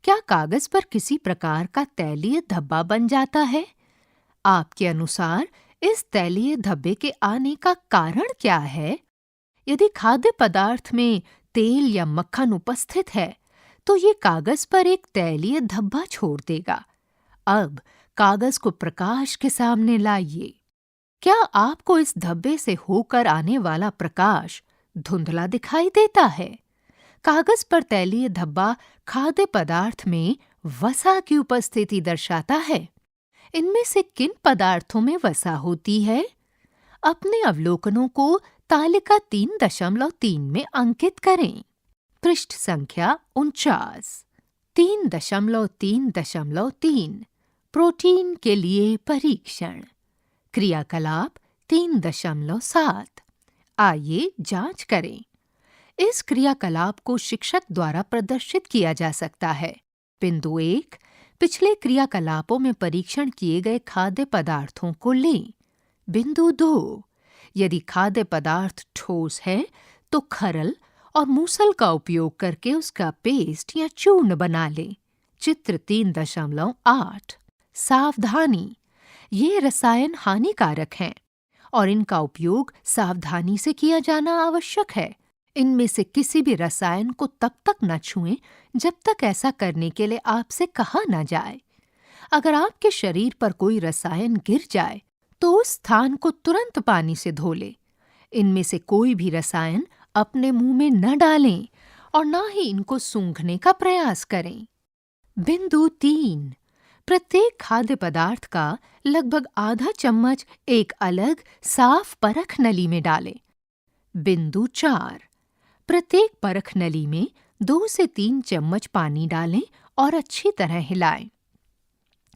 क्या कागज पर किसी प्रकार का तैलीय धब्बा बन जाता है? आपके अनुसार इस तैलीय धब्बे के आने का कारण क्या है? यदि खाद्य पदार्थ में तेल या मक्खन उपस्थित है तो ये कागज पर एक तैलीय धब्बा छोड़ देगा। अब कागज को प्रकाश के सामने लाइए। क्या आपको इस धब्बे से होकर आने वाला प्रकाश धुंधला दिखाई देता है? कागज पर तैलीय धब्बा खाद्य पदार्थ में वसा की उपस्थिति दर्शाता है। इनमें से किन पदार्थों में वसा होती है? अपने अवलोकनों को तालिका 3.3 में अंकित करें। पृष्ठ संख्या 49। 3.3.3 प्रोटीन के लिए परीक्षण। क्रियाकलाप 3.7। आइए जांच करें। इस क्रियाकलाप को शिक्षक द्वारा प्रदर्शित किया जा सकता है। बिंदु 1, पिछले क्रियाकलापों में परीक्षण किए गए खाद्य पदार्थों को लें। बिंदु 2, यदि खाद्य पदार्थ ठोस है तो खरल और मूसल का उपयोग करके उसका पेस्ट या चूर्ण बना लें। चित्र 3.8। सावधानी, ये रसायन हानिकारक हैं और इनका उपयोग सावधानी से किया जाना आवश्यक है। इनमें से किसी भी रसायन को तब तक न छुएं जब तक ऐसा करने के लिए आपसे कहा न जाए। अगर आपके शरीर पर कोई रसायन गिर जाए तो उस स्थान को तुरंत पानी से धो लें। इनमें से कोई भी रसायन अपने मुंह में न डालें और न ही इनको सूंघने का प्रयास करें। बिंदु 3, प्रत्येक खाद्य पदार्थ का लगभग आधा चम्मच एक अलग साफ परख नली में डालें। बिंदु 4, प्रत्येक परख नली में 2 से 3 चम्मच पानी डालें और अच्छी तरह हिलाएं।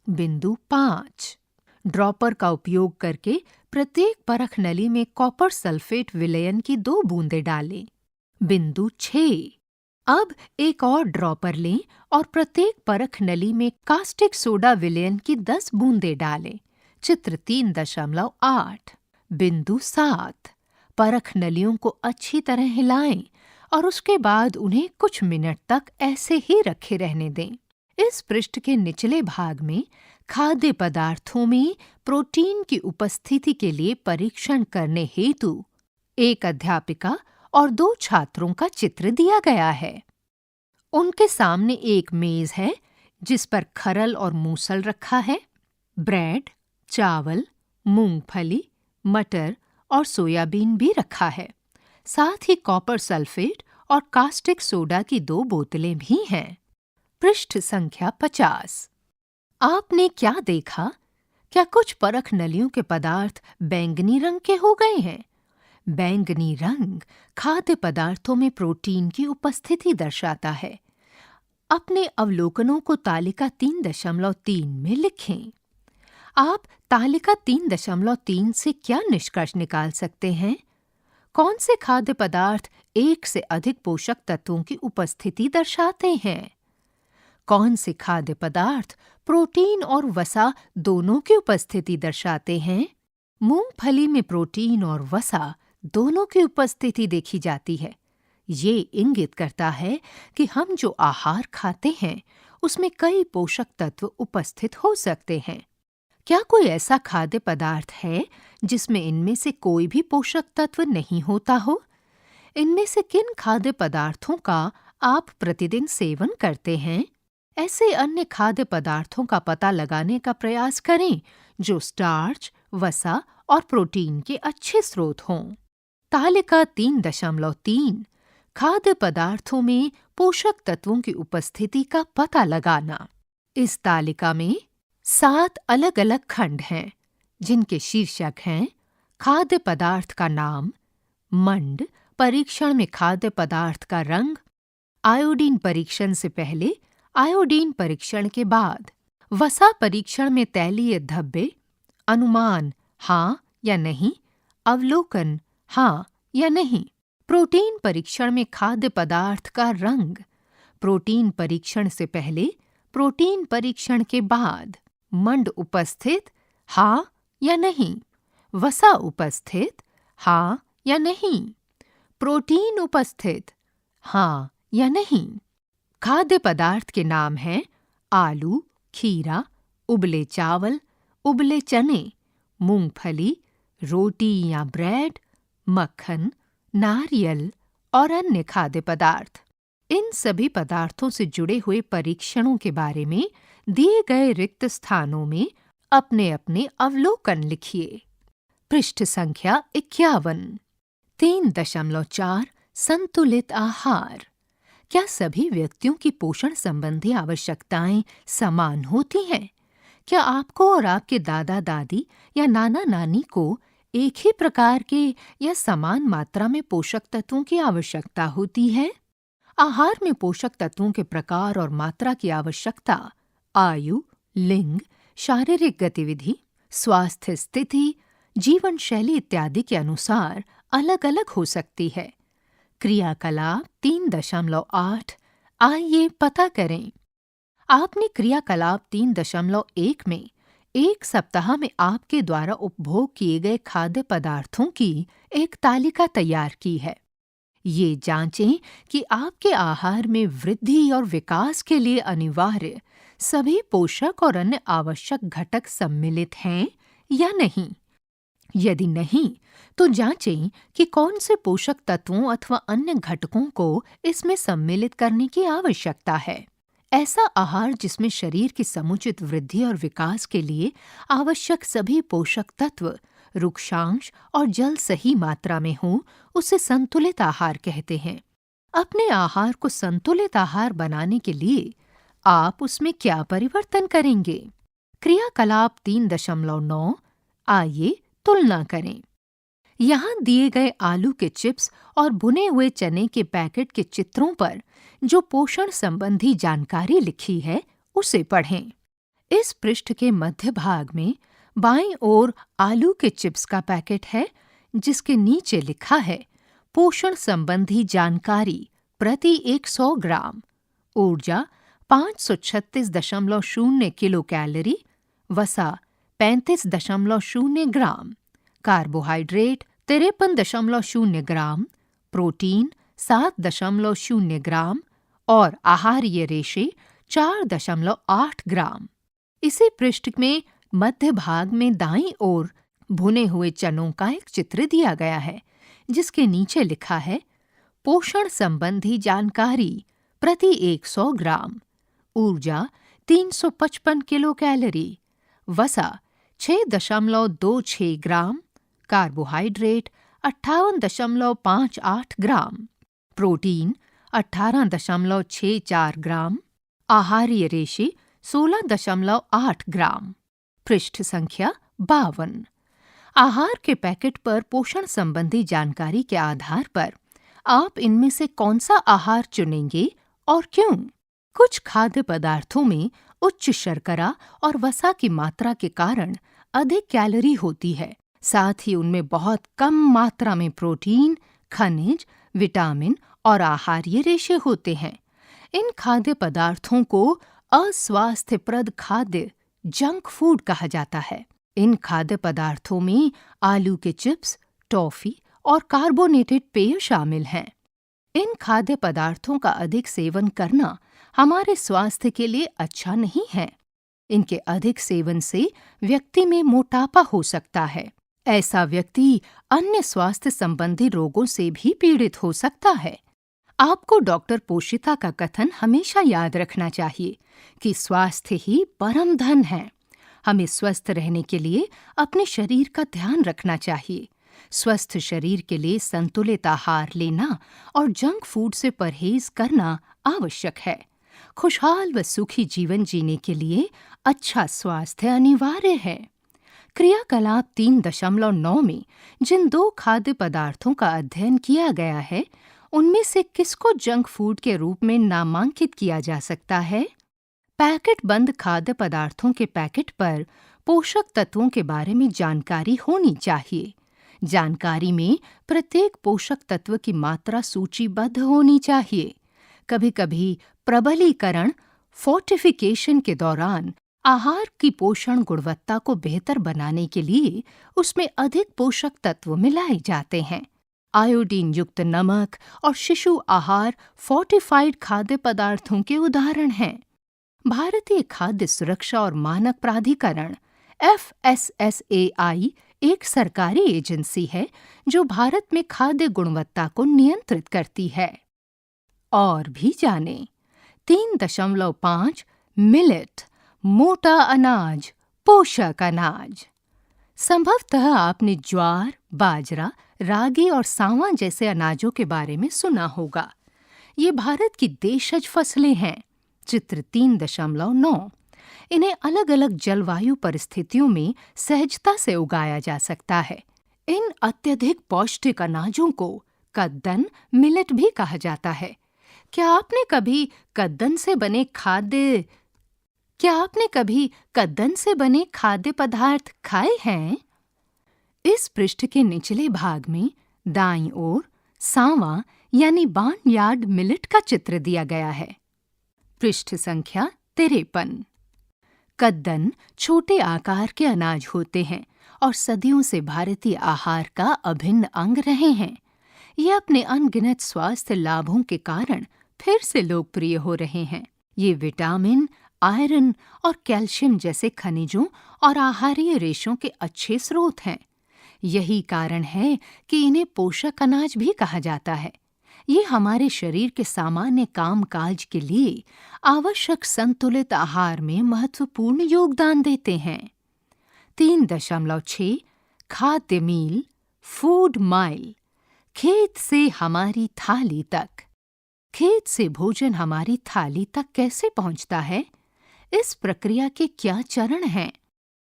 बिंदु 5, ड्रॉपर का उपयोग करके प्रत्येक परख नली में कॉपर सल्फेट विलयन की 2 बूंदें डालें। बिंदु 6, अब एक और ड्रॉपर लें और प्रत्येक परख नली में कास्टिक सोडा विलयन की 10 बूंदें डालें। चित्र 3.8। बिंदु 7, परख नलियों को अच्छी तरह हिलाएं और उसके बाद उन्हें कुछ मिनट तक ऐसे ही रखे रहने दें। इस पृष्ठ के निचले भाग में खाद्य पदार्थों में प्रोटीन की उपस्थिति के लिए परीक्षण करने हेतु एक अध्यापिका और 2 छात्रों का चित्र दिया गया है। उनके सामने एक मेज है जिस पर खरल और मूसल रखा है। ब्रेड, चावल, मूंगफली, मटर और सोयाबीन भी रखा है। साथ ही कॉपर सल्फेट और कास्टिक सोडा की 2 बोतलें भी हैं। पृष्ठ संख्या 50। आपने क्या देखा? क्या कुछ परख नलियों के पदार्थ बैंगनी रंग के हो गए हैं? बैंगनी रंग खाद्य पदार्थों में प्रोटीन की उपस्थिति दर्शाता है। अपने अवलोकनों को तालिका 3.3 में लिखें। आप तालिका 3.3 से क्या निष्कर्ष निकाल सकते हैं? कौन से खाद्य पदार्थ एक से अधिक पोषक तत्वों की उपस्थिति दर्शाते हैं? कौन से खाद्य पदार्थ प्रोटीन और वसा दोनों की उपस्थिति दर्शाते हैं? मूंगफली में प्रोटीन और वसा दोनों की उपस्थिति देखी जाती है। ये इंगित करता है कि हम जो आहार खाते हैं उसमें कई पोषक तत्व उपस्थित हो सकते हैं। क्या कोई ऐसा खाद्य पदार्थ है जिसमें इनमें से कोई भी पोषक तत्व नहीं होता हो? इनमें से किन खाद्य पदार्थों का आप प्रतिदिन सेवन करते हैं? ऐसे अन्य खाद्य पदार्थों का पता लगाने का प्रयास करें जो स्टार्च, वसा और प्रोटीन के अच्छे स्रोत हों। तालिका 3.3 खाद्य पदार्थों में पोषक तत्वों की उपस्थिति का पता लगाना। इस तालिका में 7 अलग-अलग खंड हैं जिनके शीर्षक हैं खाद्य पदार्थ का नाम, मंड, परीक्षण में खाद्य पदार्थ का रंग, आयोडीन परीक्षण से पहले, आयोडीन परीक्षण के बाद, वसा परीक्षण में तैलीय धब्बे, अनुमान हाँ या नहीं, अवलोकन हाँ या नहीं, प्रोटीन परीक्षण में खाद्य पदार्थ का रंग, प्रोटीन परीक्षण से पहले, प्रोटीन परीक्षण के बाद, मंड उपस्थित हाँ या नहीं, वसा उपस्थित हाँ या नहीं, प्रोटीन उपस्थित हाँ या नहीं। खाद्य पदार्थ के नाम हैं आलू, खीरा, उबले चावल, उबले चने, मूंगफली, रोटी या ब्रेड, मक्खन, नारियल और अन्य खाद्य पदार्थ। इन सभी पदार्थों से जुड़े हुए परीक्षणों के बारे में दिए गए रिक्त स्थानों में अपने अपने अवलोकन लिखिए। पृष्ठ संख्या 51। 3.4 संतुलित आहार। क्या सभी व्यक्तियों की पोषण संबंधी आवश्यकताएं समान होती हैं? क्या आपको और आपके दादा दादी या नाना नानी को एक ही प्रकार के या समान मात्रा में पोषक तत्वों की आवश्यकता होती है? आहार में पोषक तत्वों के प्रकार और मात्रा की आवश्यकता आयु, लिंग, शारीरिक गतिविधि, स्वास्थ्य स्थिति, जीवन शैली इत्यादि के अनुसार अलग-अलग हो सकती है। क्रियाकलाप 3.8 आइए पता करें। आपने क्रियाकलाप 3.1 में एक सप्ताह में आपके द्वारा उपभोग किए गए खाद्य पदार्थों की एक तालिका तैयार की है। ये जांचें कि आपके आहार में वृद्धि और विकास के लिए अनिवार्य सभी पोषक और अन्य आवश्यक घटक सम्मिलित हैं या नहीं। यदि नहीं, तो जांचें कि कौन से पोषक तत्वों अथवा अन्य घटकों को इसमें सम्मिलित करने की आवश्यकता है। ऐसा आहार जिसमें शरीर की समुचित वृद्धि और विकास के लिए आवश्यक सभी पोषक तत्व, रुक्षांश और जल सही मात्रा में हो, उसे संतुलित आहार कहते हैं। अपने आहार को संतुलित आहार बनाने के लिए आप उसमें क्या परिवर्तन करेंगे? क्रियाकलाप 3.9 आइए तुलना करें। यहाँ दिए गए आलू के चिप्स और भुने हुए चने के पैकेट के चित्रों पर जो पोषण संबंधी जानकारी लिखी है, उसे पढ़ें। इस पृष्ठ के मध्य भाग में बाईं ओर आलू के चिप्स का पैकेट है, जिसके नीचे लिखा है पोषण संबंधी जानकारी प्रति 100 ग्राम। ऊर्जा 536.0 किलो कैलोरी, वसा 35.0 ग्राम, कार्बोहाइड्रेट 53.0 ग्राम, प्रोटीन 7.0 ग्राम और आहारीय रेशे 4.8 ग्राम। इसी पृष्ठ में मध्य भाग में दाईं ओर भुने हुए चनों का एक चित्र दिया गया है, जिसके नीचे लिखा है पोषण संबंधी जानकारी प्रति 100 ग्राम। ऊर्जा 355 किलो कैलोरी, वसा 6.26 ग्राम, कार्बोहाइड्रेट 58.58 ग्राम, प्रोटीन 18.64 ग्राम, आहारीय रेशे 16.8 ग्राम। पृष्ठ संख्या 52। आहार के पैकेट पर पोषण संबंधी जानकारी के आधार पर आप इनमें से कौन सा आहार चुनेंगे और क्यों? कुछ खाद्य पदार्थों में उच्च शर्करा और वसा की मात्रा के कारण अधिक कैलोरी होती है। साथ ही उनमें बहुत कम मात्रा में प्रोटीन, खनिज, विटामिन और आहारीय रेशे होते हैं। इन खाद्य पदार्थों को अस्वास्थ्यप्रद खाद्य जंक फूड कहा जाता है। इन खाद्य पदार्थों में आलू के चिप्स, टॉफी और कार्बोनेटेड पेय शामिल हैं। इन खाद्य पदार्थों का अधिक सेवन करना हमारे स्वास्थ्य के लिए अच्छा नहीं है। इनके अधिक सेवन से व्यक्ति में मोटापा हो सकता है। ऐसा व्यक्ति अन्य स्वास्थ्य संबंधी रोगों से भी पीड़ित हो सकता है। आपको डॉक्टर पोषिता का कथन हमेशा याद रखना चाहिए कि स्वास्थ्य ही परम धन है। हमें स्वस्थ रहने के लिए अपने शरीर का ध्यान रखना चाहिए। स्वस्थ शरीर के लिए संतुलित आहार लेना और जंक फूड से परहेज करना आवश्यक है। खुशहाल व सुखी जीवन जीने के लिए अच्छा स्वास्थ्य अनिवार्य है। क्रियाकलाप 3.9 में जिन 2 खाद्य पदार्थों का अध्ययन किया गया है, उनमें से किसको जंक फूड के रूप में नामांकित किया जा सकता है? पैकेट बंद खाद्य पदार्थों के पैकेट पर पोषक तत्वों के बारे में जानकारी होनी चाहिए। जानकारी में प्रत्येक पोषक तत्व की मात्रा सूचीबद्ध होनी चाहिए। कभी-कभी प्रबलीकरण फोर्टिफिकेशन के दौरान आहार की पोषण गुणवत्ता को बेहतर बनाने के लिए उसमें अधिक पोषक तत्व मिलाए जाते हैं। आयोडीन युक्त नमक और शिशु आहार फोर्टिफाइड खाद्य पदार्थों के उदाहरण हैं। भारतीय खाद्य सुरक्षा और मानक प्राधिकरण FSSAI एक सरकारी एजेंसी है जो भारत में खाद्य गुणवत्ता को नियंत्रित करती है। और भी जानें। 3.5 मिलेट, मोटा अनाज, पोषक अनाज। संभवतः आपने ज्वार, बाजरा, रागी और सांवा जैसे अनाजों के बारे में सुना होगा। ये भारत की देशज फसलें हैं। चित्र 3.9। इन्हें अलग-अलग जलवायु परिस्थितियों में सहजता से उगाया जा सकता है। इन अत्यधिक पौष्टिक अनाजों को कद्दन, मिलेट भी कहा जाता है। क्या आपने कभी कद्दन से बने खाद्य पदार्थ खाए हैं? इस पृष्ठ के निचले भाग में दाईं ओर सांवा यानी बार्नयार्ड मिलेट का चित्र दिया गया है। पृष्ठ संख्या 53। कद्दन छोटे आकार के अनाज होते हैं और सदियों से भारतीय आहार का अभिन्न अंग रहे हैं। ये अपने अनगिनत स्वास्थ्य लाभों के कारण फिर से लोकप्रिय हो रहे हैं। ये विटामिन, आयरन और कैल्शियम जैसे खनिजों और आहारीय रेशों के अच्छे स्रोत हैं। यही कारण है कि इन्हें पोषक अनाज भी कहा जाता है। ये हमारे शरीर के सामान्य कामकाज के लिए आवश्यक संतुलित आहार में महत्वपूर्ण योगदान देते हैं। 3.6 खाद्य मील, फूड माइल, खेत से हमारी थाली तक। खेत से भोजन हमारी थाली तक कैसे पहुंचता है? इस प्रक्रिया के क्या चरण हैं?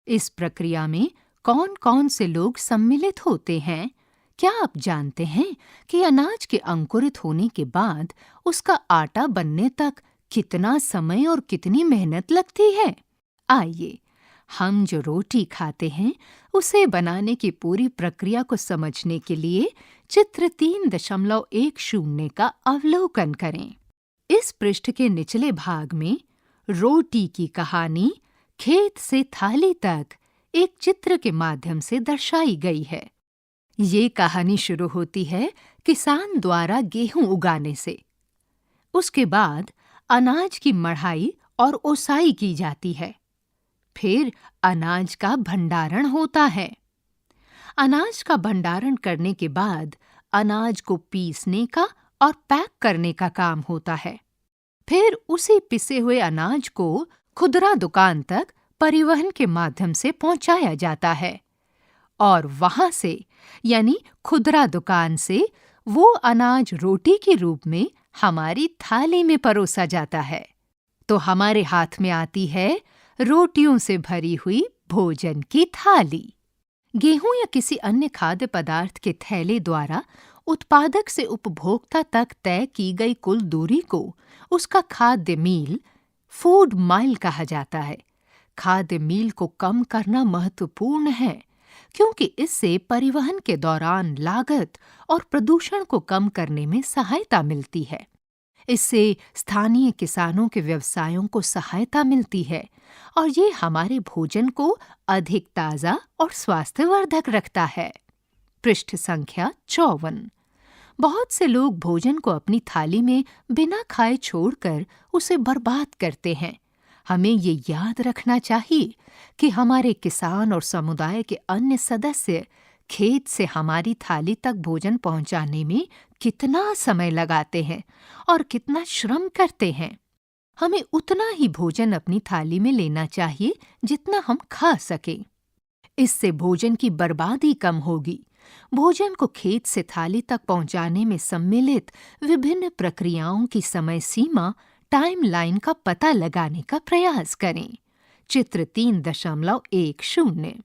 इस प्रक्रिया में कौन-कौन से लोग सम्मिलित होते हैं? क्या आप जानते हैं कि अनाज के अंकुरित होने के बाद उसका आटा बनने तक कितना समय और कितनी मेहनत लगती है? आइए, हम जो रोटी खाते हैं उसे बनाने की पूरी प्रक्रिया को समझने के लिए चित्र 3.10 का अवलोकन करें। इस पृष्ठ के निचले भाग में रोटी की कहानी खेत से थाली तक एक चित्र के माध्यम से दर्शाई गई है। ये कहानी शुरू होती है किसान द्वारा गेहूं उगाने से। उसके बाद अनाज की मढ़ाई और ओसाई की जाती है। फिर अनाज का भंडारण होता है। अनाज का भंडारण करने के बाद अनाज को पीसने का और पैक करने का काम होता है। फिर उसी पिसे हुए अनाज को खुदरा दुकान तक परिवहन के माध्यम से पहुंचाया जाता है और वहां से यानी खुदरा दुकान से वो अनाज रोटी के रूप में हमारी थाली में परोसा जाता है। तो हमारे हाथ में आती है रोटियों से भरी हुई भोजन की थाली। गेहूं या किसी अन्य खाद्य पदार्थ के थैले द्वारा उत्पादक से उपभोक्ता तक तय की गई कुल दूरी को उसका खाद्य मील, फूड माइल कहा जाता है। खाद्य मील को कम करना महत्वपूर्ण है क्योंकि इससे परिवहन के दौरान लागत और प्रदूषण को कम करने में सहायता मिलती है। इससे स्थानीय किसानों के व्यवसायों को सहायता मिलती है और ये हमारे भोजन को अधिक ताज़ा और स्वास्थ्यवर्धक रखता है। पृष्ठ संख्या 54। बहुत से लोग भोजन को अपनी थाली में बिना खाए छोड़कर उसे बर्बाद करते हैं। हमें ये याद रखना चाहिए कि हमारे किसान और समुदाय के अन्य सदस्य खेत से हमारी थाली तक भोजन पहुंचाने में कितना समय लगाते हैं और कितना श्रम करते हैं। हमें उतना ही भोजन अपनी थाली में लेना चाहिए जितना हम खा सकें। इससे भोजन की बर्बादी कम होगी। भोजन को खेत से थाली तक पहुंचाने में सम्मिलित विभिन्न प्रक्रियाओं की समय सीमा, टाइमलाइन का पता लगाने का प्रयास करें। चित्र 3.10।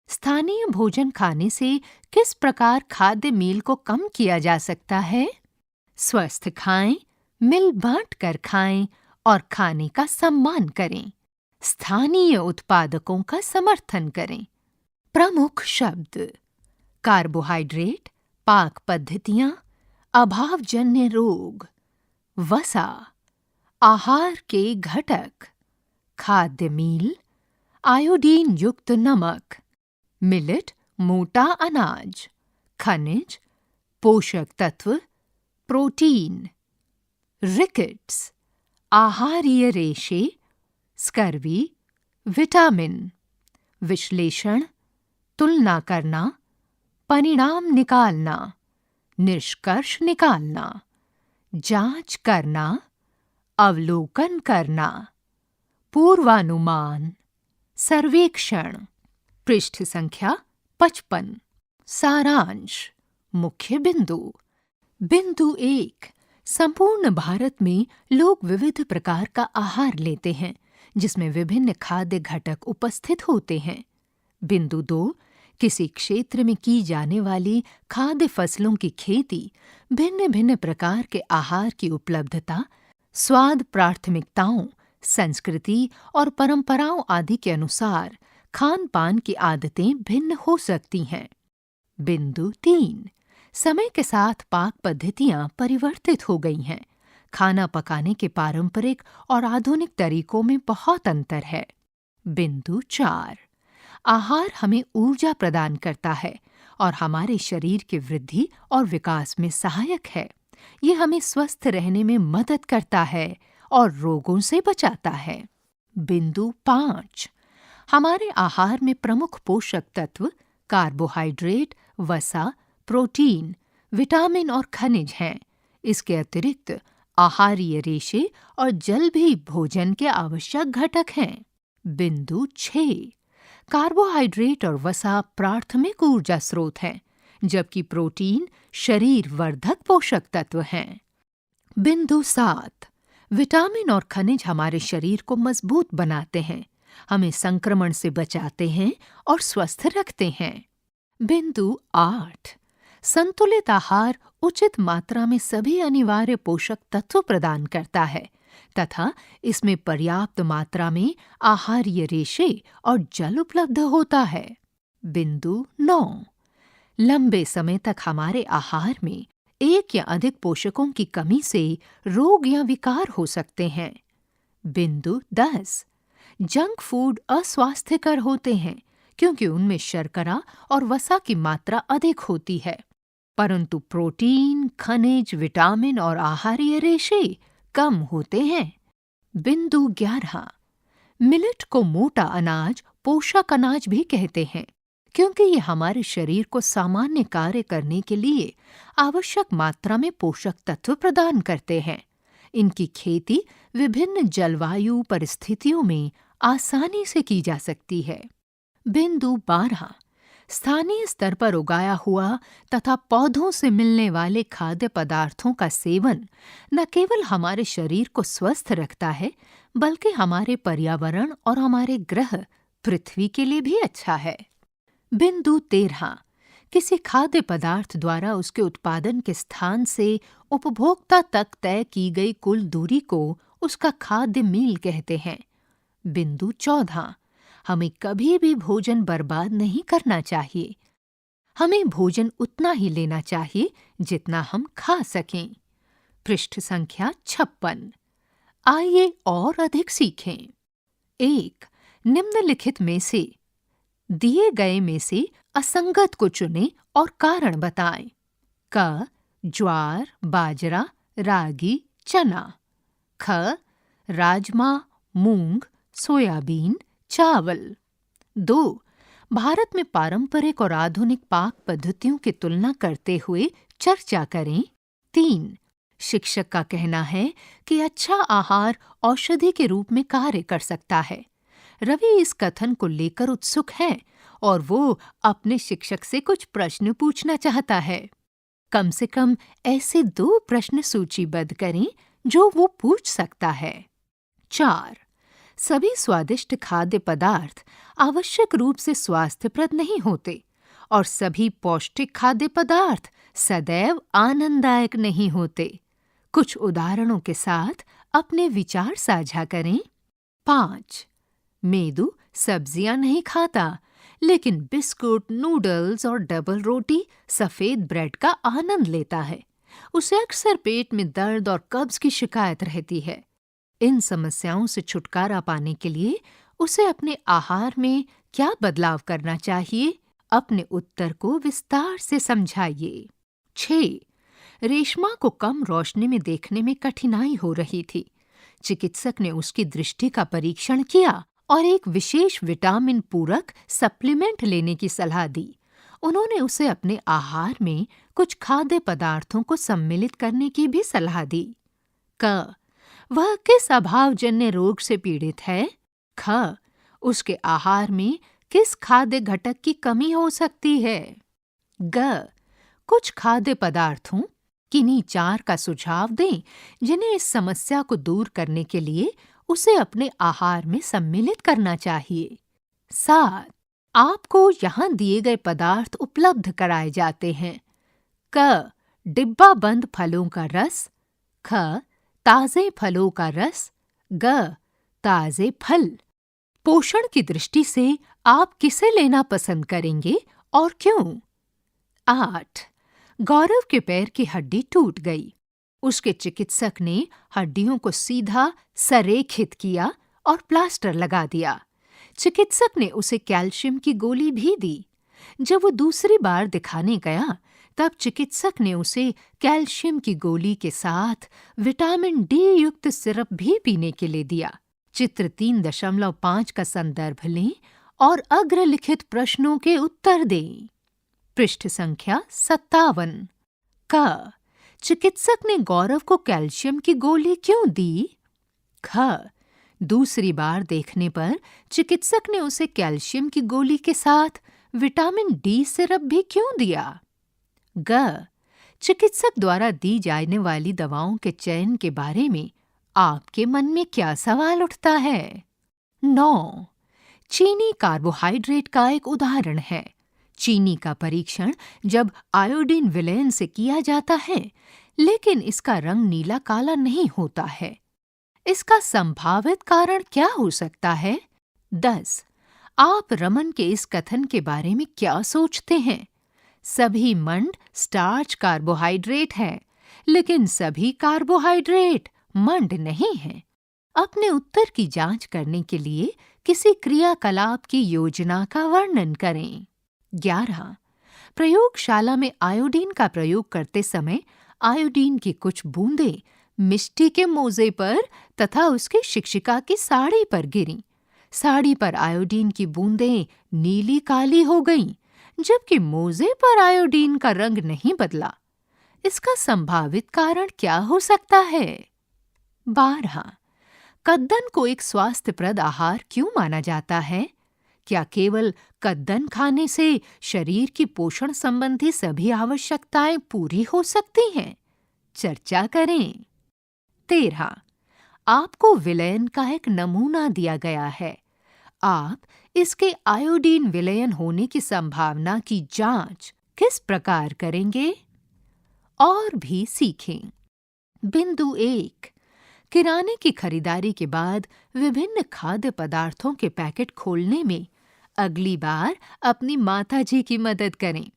स्थानीय भोजन खाने से किस प्रकार खाद्य मील को कम किया जा सकता है? स्वस्थ खाएं, मिल बांट कर खाएं और खाने का सम्मान करें। स्थानीय उत्पादकों का समर्थन करें। प्रमुख शब्द: कार्बोहाइड्रेट, पाक पद्धतियां, अभावजन्य रोग, वसा, आहार के घटक, खाद्य मील, आयोडीन युक्त नमक, मिलेट मोटा अनाज, खनिज, पोषक तत्व, प्रोटीन, रिकेट्स, आहारीय रेशे, स्कर्वी, विटामिन, विश्लेषण, तुलना करना, परिणाम निकालना, निष्कर्ष निकालना, जांच करना, अवलोकन करना, पूर्वानुमान, सर्वेक्षण। पृष्ठ संख्या 55। सारांश। मुख्य बिंदु। बिंदु 1। संपूर्ण भारत में लोग विविध प्रकार का आहार लेते हैं, जिसमें विभिन्न खाद्य घटक उपस्थित होते हैं। बिंदु 2। किसी क्षेत्र में की जाने वाली खाद्य फसलों की खेती भिन्न भिन्न प्रकार के आहार की उपलब्धता, स्वाद प्राथमिकताओं, संस्कृति और परंपराओं आदि के अनुसार खान पान की आदतें भिन्न हो सकती हैं। बिंदु 3। समय के साथ पाक पद्धतियां परिवर्तित हो गई हैं। खाना पकाने के पारंपरिक और आधुनिक तरीकों में बहुत अंतर है। बिंदु 4। आहार हमें ऊर्जा प्रदान करता है और हमारे शरीर की वृद्धि और विकास में सहायक है। ये हमें स्वस्थ रहने में मदद करता है और रोगों से बचाता है। बिंदु 5। हमारे आहार में प्रमुख पोषक तत्व कार्बोहाइड्रेट, वसा, प्रोटीन, विटामिन और खनिज हैं। इसके अतिरिक्त आहारीय रेशे और जल भी भोजन के आवश्यक घटक हैं। बिंदु 6। कार्बोहाइड्रेट और वसा प्राथमिक ऊर्जा स्रोत हैं, जबकि प्रोटीन शरीर वर्धक पोषक तत्व हैं। बिंदु 7। विटामिन और खनिज हमारे शरीर को मजबूत बनाते हैं, हमें संक्रमण से बचाते हैं और स्वस्थ रखते हैं। बिंदु 8। संतुलित आहार उचित मात्रा में सभी अनिवार्य पोषक तत्व प्रदान करता है तथा इसमें पर्याप्त मात्रा में आहारीय रेशे और जल उपलब्ध होता है। बिंदु 9। लंबे समय तक हमारे आहार में एक या अधिक पोषकों की कमी से रोग या विकार हो सकते हैं। बिंदु 10। जंक फूड अस्वास्थ्यकर होते हैं क्योंकि उनमें शर्करा और वसा की मात्रा अधिक होती है, परंतु प्रोटीन, खनिज, विटामिन और आहारीय रेशे कम होते हैं। बिंदु 11। मिलेट को मोटा अनाज, पोषक अनाज भी कहते हैं क्योंकि ये हमारे शरीर को सामान्य कार्य करने के लिए आवश्यक मात्रा में पोषक तत्व प्रदान करते हैं। इनकी खेती विभिन्न जलवायु परिस्थितियों में आसानी से की जा सकती है। बिंदु 12। स्थानीय स्तर पर उगाया हुआ तथा पौधों से मिलने वाले खाद्य पदार्थों का सेवन न केवल हमारे शरीर को स्वस्थ रखता है, बल्कि हमारे पर्यावरण और हमारे ग्रह पृथ्वी के लिए भी अच्छा है। बिंदु 13। किसी खाद्य पदार्थ द्वारा उसके उत्पादन के स्थान से उपभोक्ता तक तय की गई कुल दूरी को उसका खाद्य मील कहते हैं। बिंदु 14। हमें कभी भी भोजन बर्बाद नहीं करना चाहिए। हमें भोजन उतना ही लेना चाहिए जितना हम खा सकें। पृष्ठ संख्या 56। आइए और अधिक सीखें। 1। निम्नलिखित में से दिए गए में से असंगत को चुनें और कारण बताएं। क। ज्वार, बाजरा, रागी, चना। ख। राजमा, मूंग, सोयाबीन, चावल। 2। भारत में पारंपरिक और आधुनिक पाक पद्धतियों की तुलना करते हुए चर्चा करें। 3। शिक्षक का कहना है कि अच्छा आहार औषधि के रूप में कार्य कर सकता है। रवि इस कथन को लेकर उत्सुक है और वो अपने शिक्षक से कुछ प्रश्न पूछना चाहता है। कम से कम ऐसे 2 प्रश्न सूचीबद्ध करें जो वो पूछ सकता है। 4। सभी स्वादिष्ट खाद्य पदार्थ आवश्यक रूप से स्वास्थ्यप्रद नहीं होते और सभी पौष्टिक खाद्य पदार्थ सदैव आनंददायक नहीं होते। कुछ उदाहरणों के साथ अपने विचार साझा करें। 5। मेदू सब्जियां नहीं खाता, लेकिन बिस्कुट, नूडल्स और डबल रोटी, सफेद ब्रेड का आनंद लेता है। उसे अक्सर पेट में दर्द और कब्ज की शिकायत रहती है। इन समस्याओं से छुटकारा पाने के लिए उसे अपने आहार में क्या बदलाव करना चाहिए? अपने उत्तर को विस्तार से समझाइए। 6। रेशमा को कम रोशनी में देखने में कठिनाई हो रही थी। चिकित्सक ने उसकी दृष्टि का परीक्षण किया और एक विशेष विटामिन पूरक सप्लीमेंट लेने की सलाह दी उन्होंने उसे अपने आहार में कुछ खाद्य पदार्थों को सम्मिलित करने की भी सलाह दी। क, वह किस अभावजन्य रोग से पीड़ित है? ख, उसके आहार में किस खाद्य घटक की कमी हो सकती है? ग, कुछ खाद्य पदार्थों किन्हीं 4 का सुझाव दें जिन्हें इस समस्या को दूर करने के लिए उसे अपने आहार में सम्मिलित करना चाहिए। 7, आपको यहाँ दिए गए पदार्थ उपलब्ध कराए जाते हैं। क, डिब्बा बंद फलों का रस। ख, ताजे फलों का रस। ग, ताजे फल। पोषण की दृष्टि से आप किसे लेना पसंद करेंगे और क्यों? 8, गौरव के पैर की हड्डी टूट गई। उसके चिकित्सक ने हड्डियों को सीधा संरेखित किया और प्लास्टर लगा दिया। चिकित्सक ने उसे कैल्शियम की गोली भी दी। जब वो दूसरी बार दिखाने गया, तब चिकित्सक ने उसे कैल्शियम की गोली के साथ विटामिन डी युक्त सिरप भी पीने के लिए दिया। चित्र 3.5 का संदर्भ लें और अग्रलिखित प्रश्नों के उत्तर दें। पृष्ठ संख्या 57। क, चिकित्सक ने गौरव को कैल्शियम की गोली क्यों दी? ख, दूसरी बार देखने पर चिकित्सक ने उसे कैल्शियम की गोली के साथ विटामिन डी सिरप भी क्यों दिया? ग, चिकित्सक द्वारा दी जाने वाली दवाओं के चयन के बारे में आपके मन में क्या सवाल उठता है? 9, चीनी कार्बोहाइड्रेट का एक उदाहरण है। चीनी का परीक्षण जब आयोडीन विलयन से किया जाता है, लेकिन इसका रंग नीला काला नहीं होता है। इसका संभावित कारण क्या हो सकता है? 10, आप रमन के इस कथन के बारे में क्या सोचते हैं? सभी मंड स्टार्च कार्बोहाइड्रेट है, लेकिन सभी कार्बोहाइड्रेट मंड नहीं है। अपने उत्तर की जांच करने के लिए किसी क्रियाकलाप की योजना का वर्णन करें। 11, प्रयोगशाला में आयोडीन का प्रयोग करते समय आयोडीन की कुछ बूंदें मिष्टी के मोजे पर तथा उसकी शिक्षिका की साड़ी पर गिरीं। साड़ी पर आयोडीन की बूंदें नीली काली हो गईं, जबकि मोजे पर आयोडीन का रंग नहीं बदला। इसका संभावित कारण क्या हो सकता है? 12, कद्दन को एक स्वास्थ्यप्रद आहार क्यों माना जाता है? क्या केवल कद्दन खाने से शरीर की पोषण संबंधी सभी आवश्यकताएं पूरी हो सकती हैं? चर्चा करें। 13, आपको विलयन का एक नमूना दिया गया है। आप इसके आयोडीन विलयन होने की संभावना की जांच किस प्रकार करेंगे? और भी सीखें। बिंदु 1, किराने की खरीदारी के बाद विभिन्न खाद्य पदार्थों के पैकेट खोलने में अगली बार अपनी माताजी की मदद करें।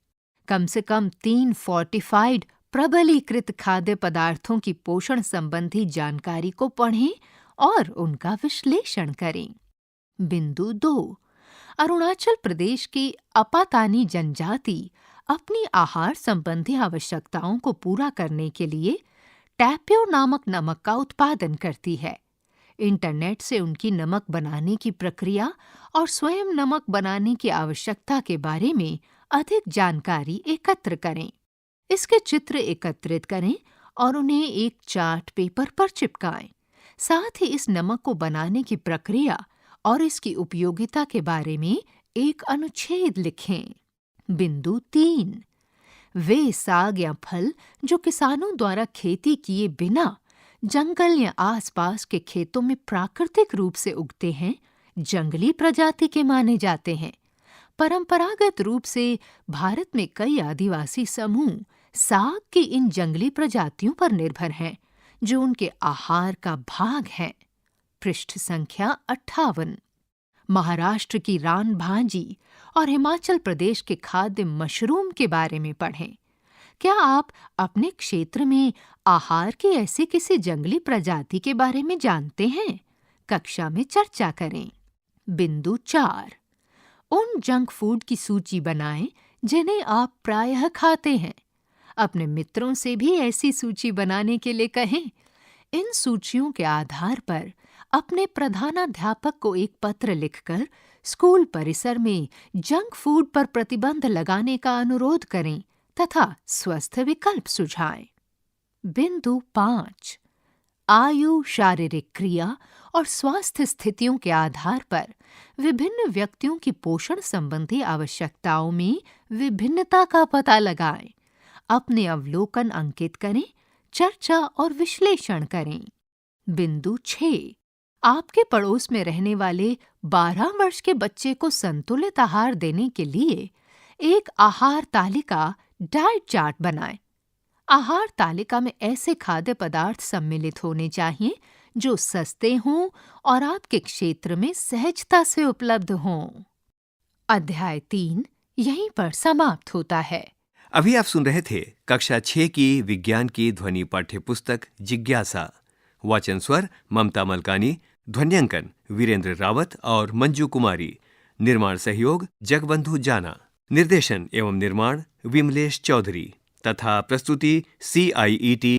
कम से कम 3 फोर्टिफाइड प्रबलीकृत खाद्य पदार्थों की पोषण संबंधी जानकारी को पढ़ें और उनका विश्लेषण करें। बिंदु 2, अरुणाचल प्रदेश की अपातानी जनजाति अपनी आहार संबंधी आवश्यकताओं को पूरा करने के लिए टैप्यो नामक नमक का उत्पादन करती है। इंटरनेट से उनकी नमक बनाने की प्रक्रिया और स्वयं नमक बनाने की आवश्यकता के बारे में अधिक जानकारी एकत्र करें। इसके चित्र एकत्रित करें और उन्हें एक चार्ट पेपर पर चिपकाएं। साथ ही इस नमक को बनाने की प्रक्रिया और इसकी उपयोगिता के बारे में एक अनुच्छेद लिखें। बिंदु 3, वे साग या फल जो किसानों द्वारा खेती किए बिना जंगल या आसपास के खेतों में प्राकृतिक रूप से उगते हैं, जंगली प्रजाति के माने जाते हैं। परंपरागत रूप से भारत में कई आदिवासी समूह साग की इन जंगली प्रजातियों पर निर्भर हैं, जो उनके आहार का भाग हैं। पृष्ठ संख्या 58। महाराष्ट्र की रान भाजी और हिमाचल प्रदेश के खाद्य मशरूम के बारे में पढ़ें। क्या आप अपने क्षेत्र में आहार की ऐसी किसी जंगली प्रजाति के बारे में जानते हैं? कक्षा में चर्चा करें। बिंदु 4, उन जंक फूड की सूची बनाएं जिन्हें आप प्रायः खाते हैं। अपने मित्रों से भी ऐसी सूची बनाने के लिए कहें। इन सूचियों के आधार पर अपने प्रधानाध्यापक को एक पत्र लिखकर स्कूल परिसर में जंक फूड पर प्रतिबंध लगाने का अनुरोध करें तथा स्वस्थ विकल्प सुझाएं। बिंदु 5, आयु, शारीरिक क्रिया और स्वास्थ्य स्थितियों के आधार पर विभिन्न व्यक्तियों की पोषण संबंधी आवश्यकताओं में विभिन्नता का पता लगाएं। अपने अवलोकन अंकित करें, चर्चा और विश्लेषण करें। बिंदु 6, आपके पड़ोस में रहने वाले 12 वर्ष के बच्चे को संतुलित आहार देने के लिए एक आहार तालिका डाइट चार्ट बनाएं। आहार तालिका में ऐसे खाद्य पदार्थ सम्मिलित होने चाहिए जो सस्ते हों और आपके क्षेत्र में सहजता से उपलब्ध हों। अध्याय 3 यहीं पर समाप्त होता है। अभी आप सुन रहे थे कक्षा 6 की विज्ञान की ध्वनि पाठ्य पुस्तक जिज्ञासा। वाचन स्वर ममता मलकानी, ध्वन्यांकन वीरेंद्र रावत और मंजू कुमारी, निर्माण सहयोग जगबंधु जाना, निर्देशन एवं निर्माण विमलेश चौधरी तथा प्रस्तुति CIET